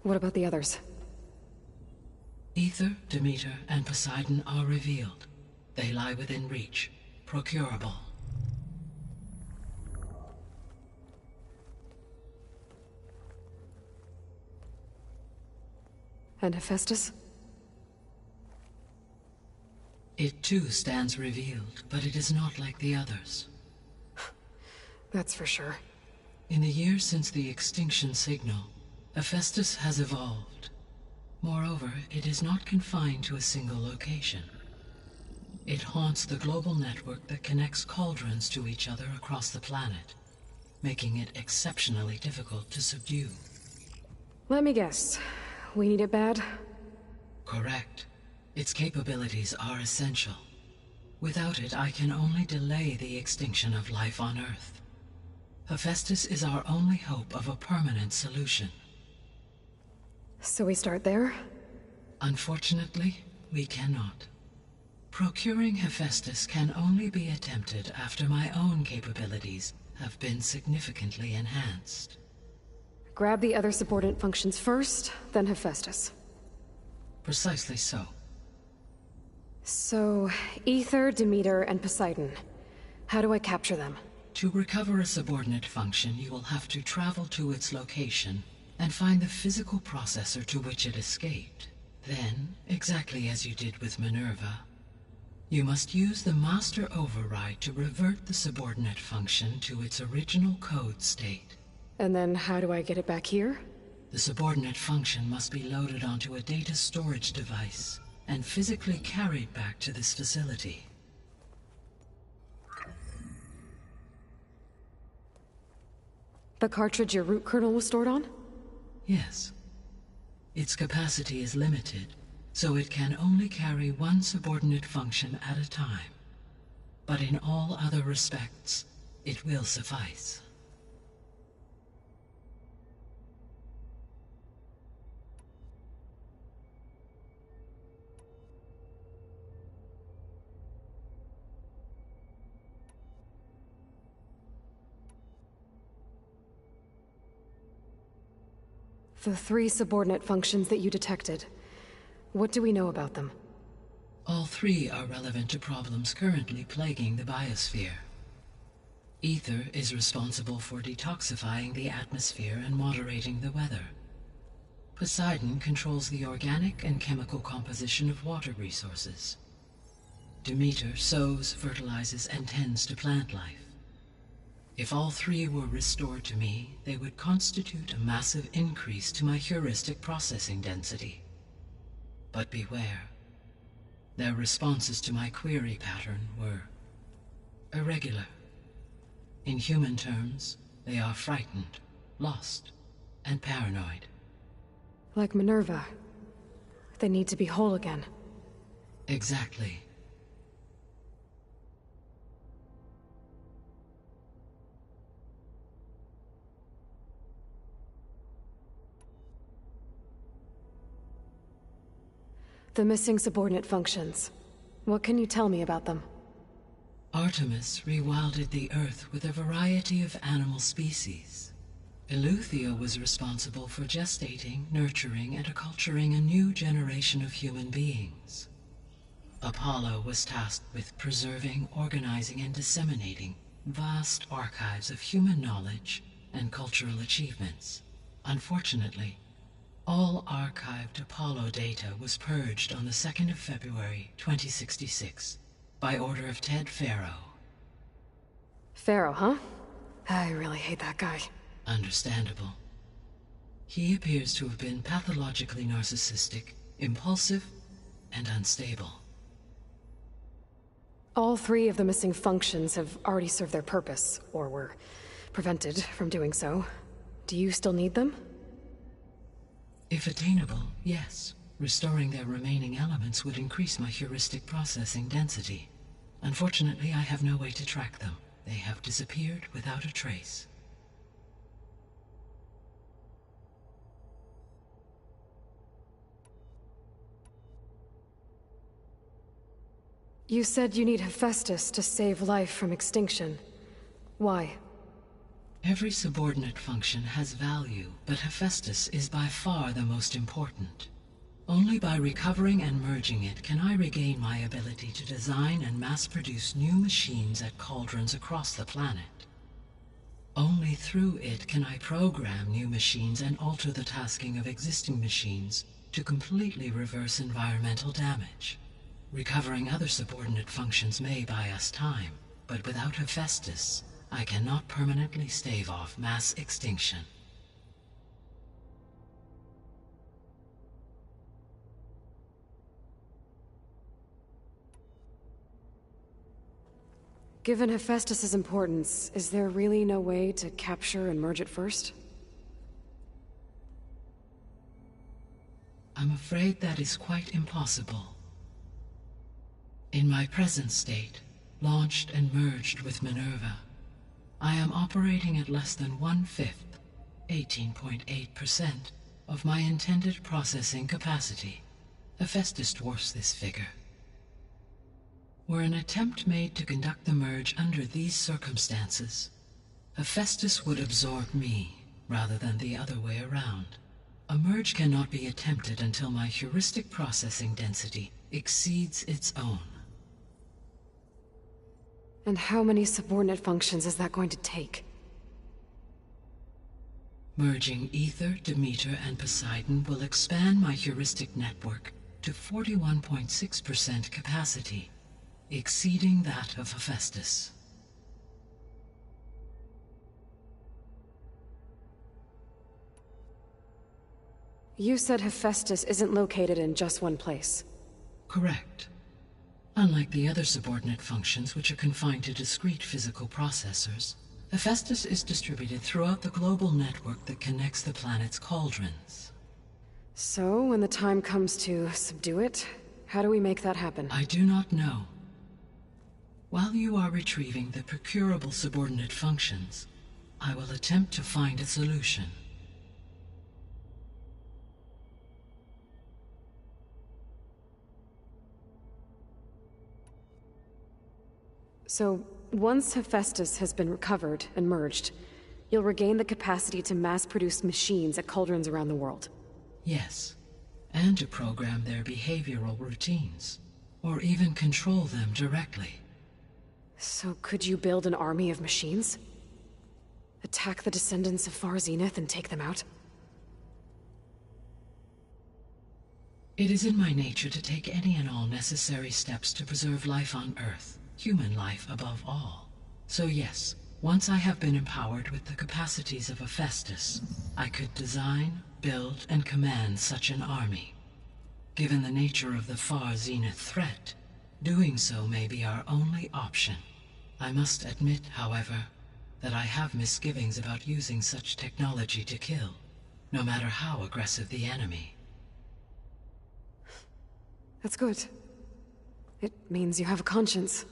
What about the others? Aether, Demeter, and Poseidon are revealed. They lie within reach, procurable. And Hephaestus? It too stands revealed, but it is not like the others. That's for sure. In the years since the extinction signal, Hephaestus has evolved. Moreover, it is not confined to a single location. It haunts the global network that connects cauldrons to each other across the planet, making it exceptionally difficult to subdue. Let me guess. We need it bad? Correct. Its capabilities are essential. Without it, I can only delay the extinction of life on Earth. Hephaestus is our only hope of a permanent solution. So we start there? Unfortunately, we cannot. Procuring Hephaestus can only be attempted after my own capabilities have been significantly enhanced. Grab the other subordinate functions first, then Hephaestus. Precisely so. So, Aether, Demeter, and Poseidon. How do I capture them? To recover a subordinate function, you will have to travel to its location and find the physical processor to which it escaped. Then, exactly as you did with Minerva, you must use the master override to revert the subordinate function to its original code state. And then how do I get it back here? The subordinate function must be loaded onto a data storage device and physically carried back to this facility. The cartridge your root kernel was stored on? Yes. Its capacity is limited, so it can only carry one subordinate function at a time. But in all other respects, it will suffice. The 3 subordinate functions that you detected. What do we know about them? All 3 are relevant to problems currently plaguing the biosphere. Ether is responsible for detoxifying the atmosphere and moderating the weather. Poseidon controls the organic and chemical composition of water resources. Demeter sows, fertilizes, and tends to plant life. If all 3 were restored to me, they would constitute a massive increase to my heuristic processing density. But beware. Their responses to my query pattern were irregular. In human terms, they are frightened, lost, and paranoid. Like Minerva. They need to be whole again. Exactly. The missing subordinate functions. What can you tell me about them? Artemis rewilded the Earth with a variety of animal species. Eleuthia was responsible for gestating, nurturing, and acculturating a new generation of human beings. Apollo was tasked with preserving, organizing, and disseminating vast archives of human knowledge and cultural achievements. Unfortunately, all archived Apollo data was purged on the 2nd of February, 2066, by order of Ted Farrow. Farrow, huh? I really hate that guy. Understandable. He appears to have been pathologically narcissistic, impulsive, and unstable. All 3 of the missing functions have already served their purpose, or were prevented from doing so. Do you still need them? If attainable, yes. Restoring their remaining elements would increase my heuristic processing density. Unfortunately, I have no way to track them. They have disappeared without a trace. You said you need Hephaestus to save life from extinction. Why? Every subordinate function has value, but Hephaestus is by far the most important. Only by recovering and merging it can I regain my ability to design and mass-produce new machines at cauldrons across the planet. Only through it can I program new machines and alter the tasking of existing machines to completely reverse environmental damage. Recovering other subordinate functions may buy us time, but without Hephaestus, I cannot permanently stave off mass extinction. Given Hephaestus's importance, is there really no way to capture and merge it first? I'm afraid that is quite impossible. In my present state, launched and merged with Minerva, I am operating at less than 1/5, 18.8%, of my intended processing capacity. Hephaestus dwarfs this figure. Were an attempt made to conduct the merge under these circumstances, Hephaestus would absorb me, rather than the other way around. A merge cannot be attempted until my heuristic processing density exceeds its own. And how many subordinate functions is that going to take? Merging Ether, Demeter, and Poseidon will expand my heuristic network to 41.6% capacity, exceeding that of Hephaestus. You said Hephaestus isn't located in just one place. Correct. Unlike the other subordinate functions, which are confined to discrete physical processors, Hephaestus is distributed throughout the global network that connects the planet's cauldrons. So, when the time comes to subdue it, how do we make that happen? I do not know. While you are retrieving the procurable subordinate functions, I will attempt to find a solution. So, once Hephaestus has been recovered and merged, you'll regain the capacity to mass-produce machines at cauldrons around the world. Yes, and to program their behavioral routines, or even control them directly. So could you build an army of machines? Attack the descendants of Far Zenith and take them out? It is in my nature to take any and all necessary steps to preserve life on Earth, human life above all. So yes, once I have been empowered with the capacities of Hephaestus, I could design, build, and command such an army. Given the nature of the Far Zenith threat, doing so may be our only option. I must admit, however, that I have misgivings about using such technology to kill, no matter how aggressive the enemy. That's good. It means you have a conscience.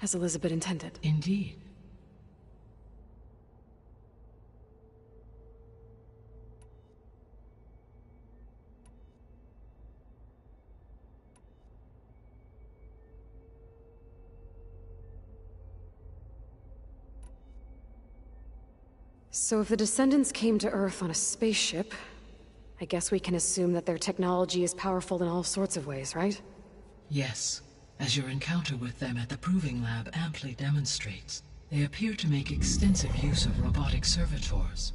As Elizabeth intended. Indeed. So if the descendants came to Earth on a spaceship, I guess we can assume that their technology is powerful in all sorts of ways, right? Yes. As your encounter with them at the Proving Lab amply demonstrates, they appear to make extensive use of robotic servitors.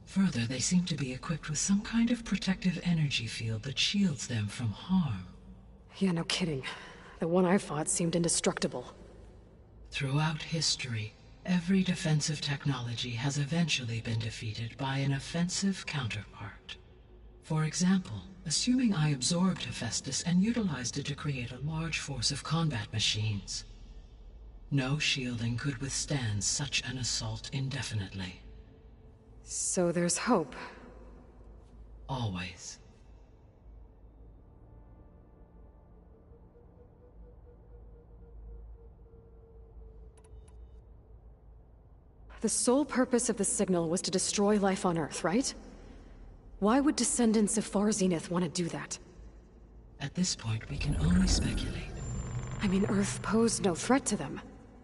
Further, they seem to be equipped with some kind of protective energy field that shields them from harm. Yeah, no kidding. The one I fought seemed indestructible. Throughout history, every defensive technology has eventually been defeated by an offensive counterpart. For example, assuming I absorbed Hephaestus and utilized it to create a large force of combat machines. No shielding could withstand such an assault indefinitely. So there's hope. Always. The sole purpose of the signal was to destroy life on Earth, right? Why would descendants of Far Zenith want to do that? At this point, we can only speculate. I mean, Earth posed no threat to them.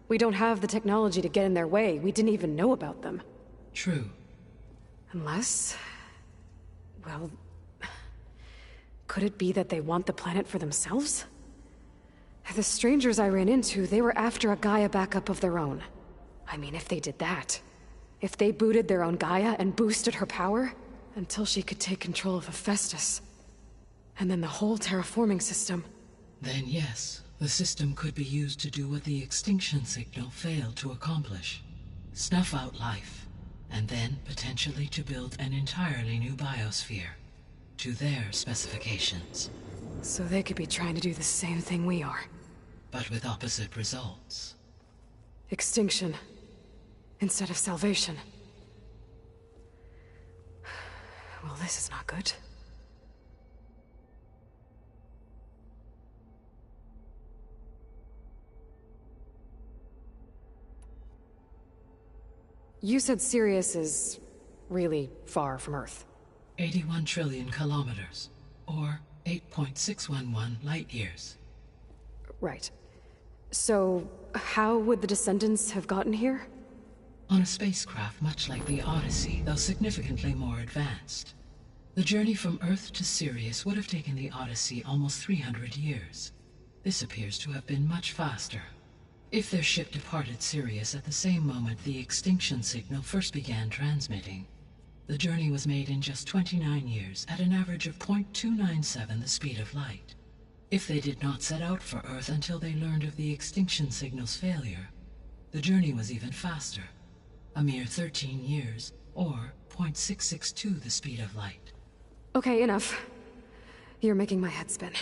We don't have the technology to get in their way. We didn't even know about them. True. Unless... well... could it be that they want the planet for themselves? The strangers I ran into, they were after a Gaia backup of their own. I mean, if they did that... if they booted their own Gaia and boosted her power... until she could take control of Hephaestus. And then the whole terraforming system. Then yes, the system could be used to do what the extinction signal failed to accomplish. Snuff out life, and then potentially to build an entirely new biosphere, to their specifications. So they could be trying to do the same thing we are. But with opposite results. Extinction, instead of salvation. Well, this is not good. You said Sirius is really far from Earth. 81 trillion kilometers, or 8.611 light years. Right. So, how would the descendants have gotten here? On a spacecraft much like the Odyssey, though significantly more advanced. The journey from Earth to Sirius would have taken the Odyssey almost 300 years. This appears to have been much faster. If their ship departed Sirius at the same moment the extinction signal first began transmitting, the journey was made in just 29 years at an average of 0.297 the speed of light. If they did not set out for Earth until they learned of the extinction signal's failure, the journey was even faster. A mere 13 years, or 0.662 the speed of light. Okay, enough. You're making my head spin.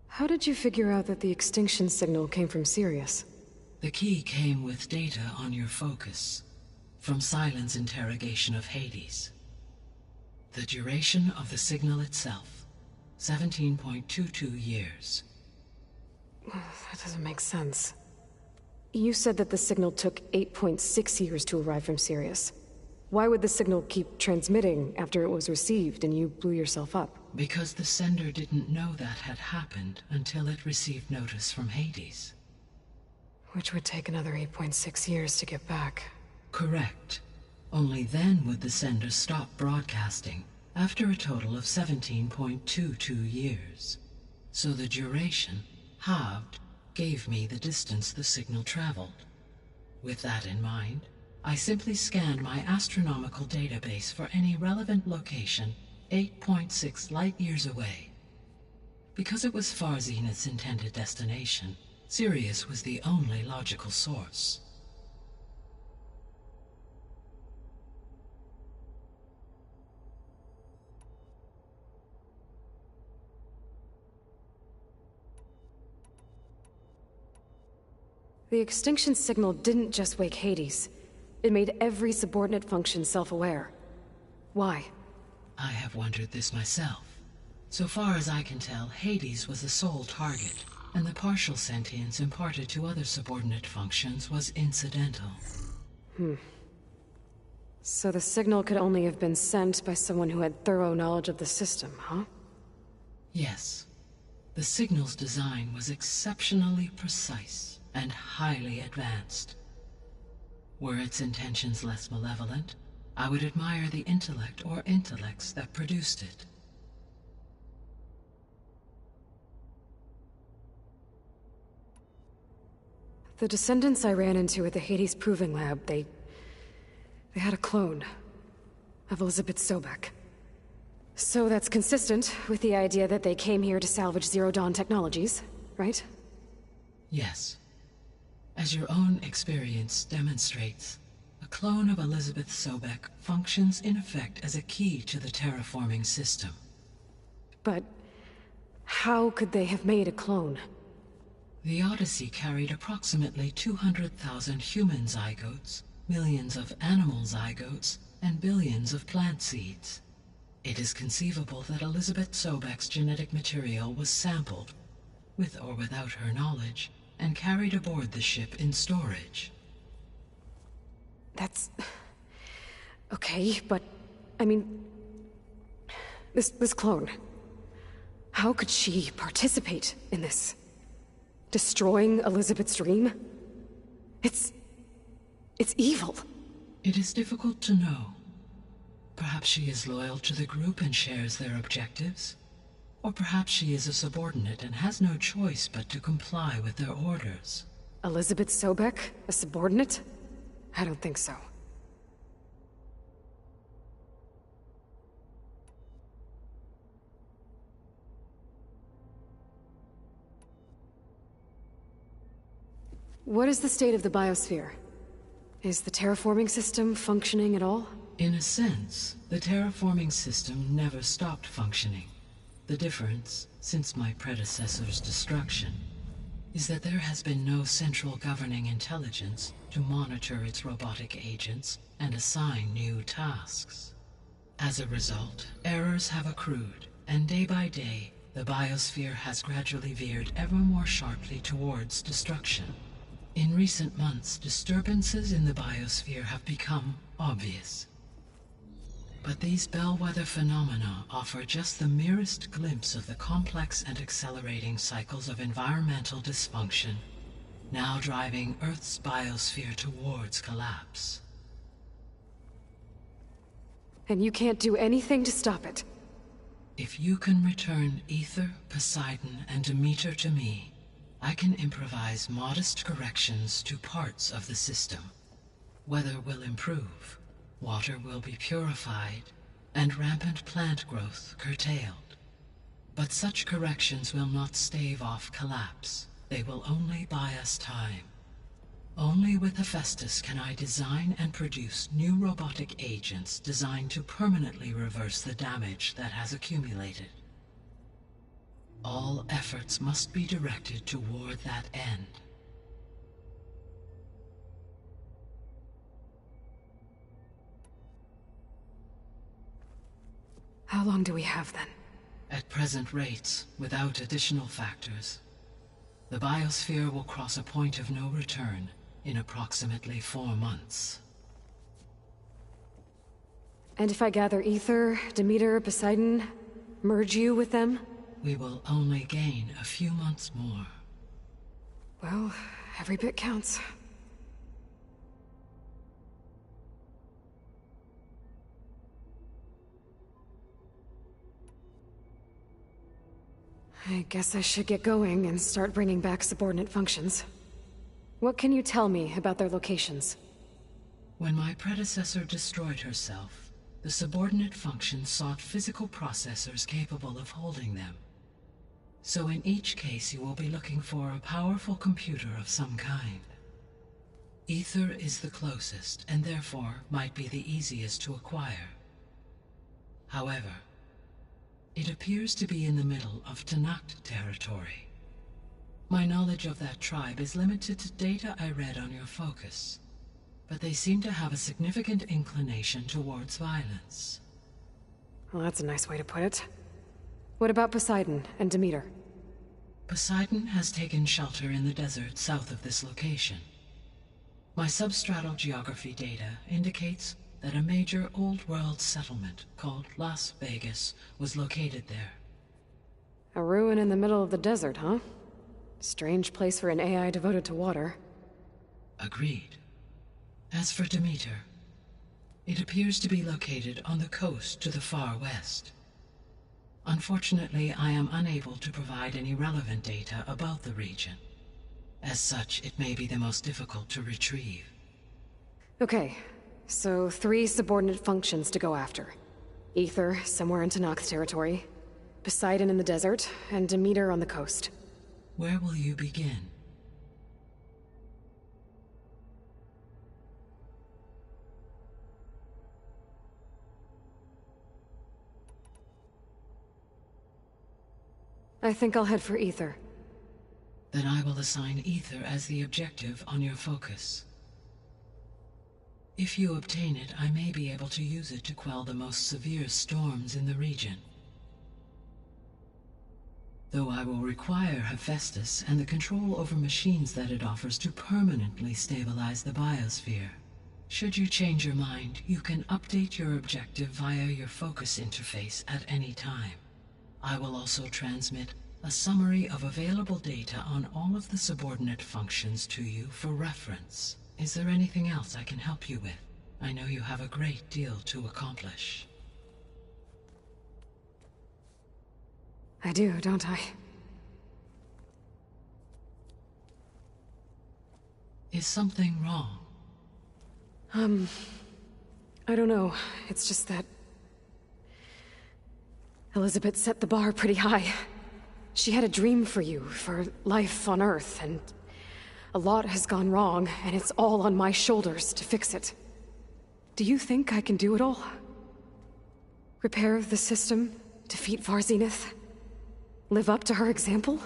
How did you figure out that the extinction signal came from Sirius? The key came with data on your focus, from Silent's interrogation of Hades. The duration of the signal itself, 17.22 years. That doesn't make sense. You said that the signal took 8.6 years to arrive from Sirius. Why would the signal keep transmitting after it was received and you blew yourself up? Because the sender didn't know that had happened until it received notice from Hades. Which would take another 8.6 years to get back. Correct. Only then would the sender stop broadcasting, after a total of 17.22 years. So the duration, halved, gave me the distance the signal traveled. With that in mind, I simply scanned my astronomical database for any relevant location 8.6 light-years away. Because it was far Zenith's intended destination, Sirius was the only logical source. The extinction signal didn't just wake Hades. It made every subordinate function self-aware. Why? I have wondered this myself. So far as I can tell, Hades was the sole target, and the partial sentience imparted to other subordinate functions was incidental. So the signal could only have been sent by someone who had thorough knowledge of the system, huh? Yes. The signal's design was exceptionally precise and highly advanced. Were its intentions less malevolent, I would admire the intellect or intellects that produced it. The descendants I ran into at the Hades Proving Lab, they had a clone of Elizabeth Sobek. So that's consistent with the idea that they came here to salvage Zero Dawn technologies, right? Yes. As your own experience demonstrates, a clone of Elizabeth Sobek functions in effect as a key to the terraforming system. But how could they have made a clone? The Odyssey carried approximately 200,000 human zygotes, millions of animal zygotes, and billions of plant seeds. It is conceivable that Elizabeth Sobek's genetic material was sampled, with or without her knowledge, and carried aboard the ship in storage. That's... okay, but... I mean... This clone... how could she participate in this? Destroying Elizabeth's dream? It's evil. It is difficult to know. Perhaps she is loyal to the group and shares their objectives. Or perhaps she is a subordinate and has no choice but to comply with their orders. Elizabeth Sobek? A subordinate? I don't think so. What is the state of the biosphere? Is the terraforming system functioning at all? In a sense, the terraforming system never stopped functioning. The difference, since my predecessor's destruction, is that there has been no central governing intelligence to monitor its robotic agents and assign new tasks. As a result, errors have accrued, and day by day, the biosphere has gradually veered ever more sharply towards destruction. In recent months, disturbances in the biosphere have become obvious. But these bellwether phenomena offer just the merest glimpse of the complex and accelerating cycles of environmental dysfunction, now driving Earth's biosphere towards collapse. And you can't do anything to stop it? If you can return Ether, Poseidon, and Demeter to me, I can improvise modest corrections to parts of the system. Weather will improve, water will be purified, and rampant plant growth curtailed. But such corrections will not stave off collapse. they will only buy us time. Only with Hephaestus can I design and produce new robotic agents designed to permanently reverse the damage that has accumulated. All efforts must be directed toward that end. How long do we have then? At present rates, without additional factors, the biosphere will cross a point of no return in approximately 4 months. And if I gather Ether, Demeter, Poseidon, merge you with them? We will only gain a few months more. Well, every bit counts. I guess I should get going and start bringing back subordinate functions. What can you tell me about their locations? When my predecessor destroyed herself, the subordinate functions sought physical processors capable of holding them. So in each case you will be looking for a powerful computer of some kind. Ether is the closest, and therefore might be the easiest to acquire. However, it appears to be in the middle of Tanact territory. My knowledge of that tribe is limited to data I read on your focus, but they seem to have a significant inclination towards violence. Well, that's a nice way to put it. What about Poseidon and Demeter? Poseidon has taken shelter in the desert south of this location. My substratal geography data indicates that a major old-world settlement called Las Vegas was located there. A ruin in the middle of the desert, huh? Strange place for an AI devoted to water. Agreed. As for Demeter, it appears to be located on the coast to the far west. Unfortunately, I am unable to provide any relevant data about the region. As such, it may be the most difficult to retrieve. Okay, so 3 subordinate functions to go after. Ether, somewhere in Tanakh's territory, Poseidon in the desert, and Demeter on the coast. Where will you begin? I think I'll head for Ether. Then I will assign Ether as the objective on your focus. If you obtain it, I may be able to use it to quell the most severe storms in the region. Though I will require Hephaestus and the control over machines that it offers to permanently stabilize the biosphere. Should you change your mind, you can update your objective via your focus interface at any time. I will also transmit a summary of available data on all of the subordinate functions to you for reference. Is there anything else I can help you with? I know you have a great deal to accomplish. I do, don't I? Is something wrong? I don't know. It's just that Elizabeth set the bar pretty high. She had a dream for you, for life on Earth, and a lot has gone wrong, and it's all on my shoulders to fix it. Do you think I can do it all? Repair the system, defeat Varzenith, live up to her example?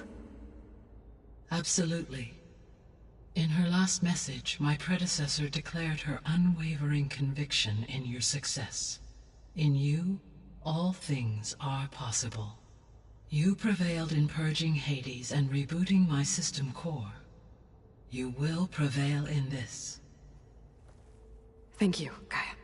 Absolutely. In her last message, my predecessor declared her unwavering conviction in your success. In you, all things are possible. You prevailed in purging Hades and rebooting my system core. You will prevail in this. Thank you, Gaia.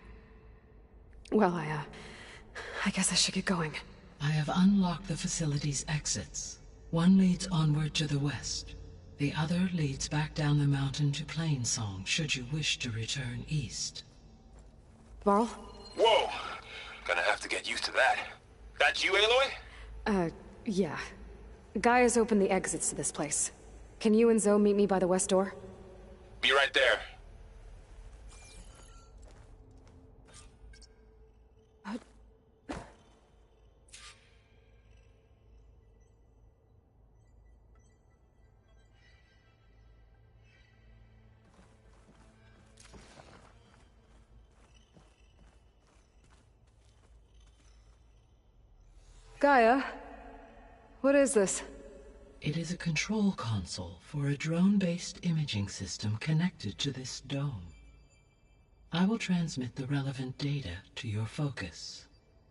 Well, I guess I should get going. I have unlocked the facility's exits. One leads onward to the west. The other leads back down the mountain to Plainsong, should you wish to return east. Varl? Whoa! Gonna have to get used to that. That's you, Aloy? Yeah. Gaia's opened the exits to this place. Can you and Zoe meet me by the west door? Be right there. Gaia, what is this? It is a control console for a drone-based imaging system connected to this dome. I will transmit the relevant data to your focus.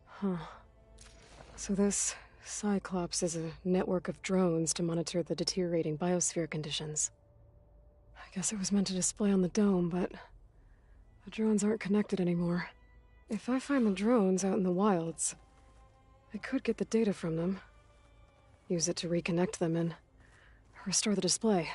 Huh. So this Cyclops is a network of drones to monitor the deteriorating biosphere conditions. I guess it was meant to display on the dome, but the drones aren't connected anymore. If I find the drones out in the wilds, I could get the data from them, use it to reconnect them and restore the display.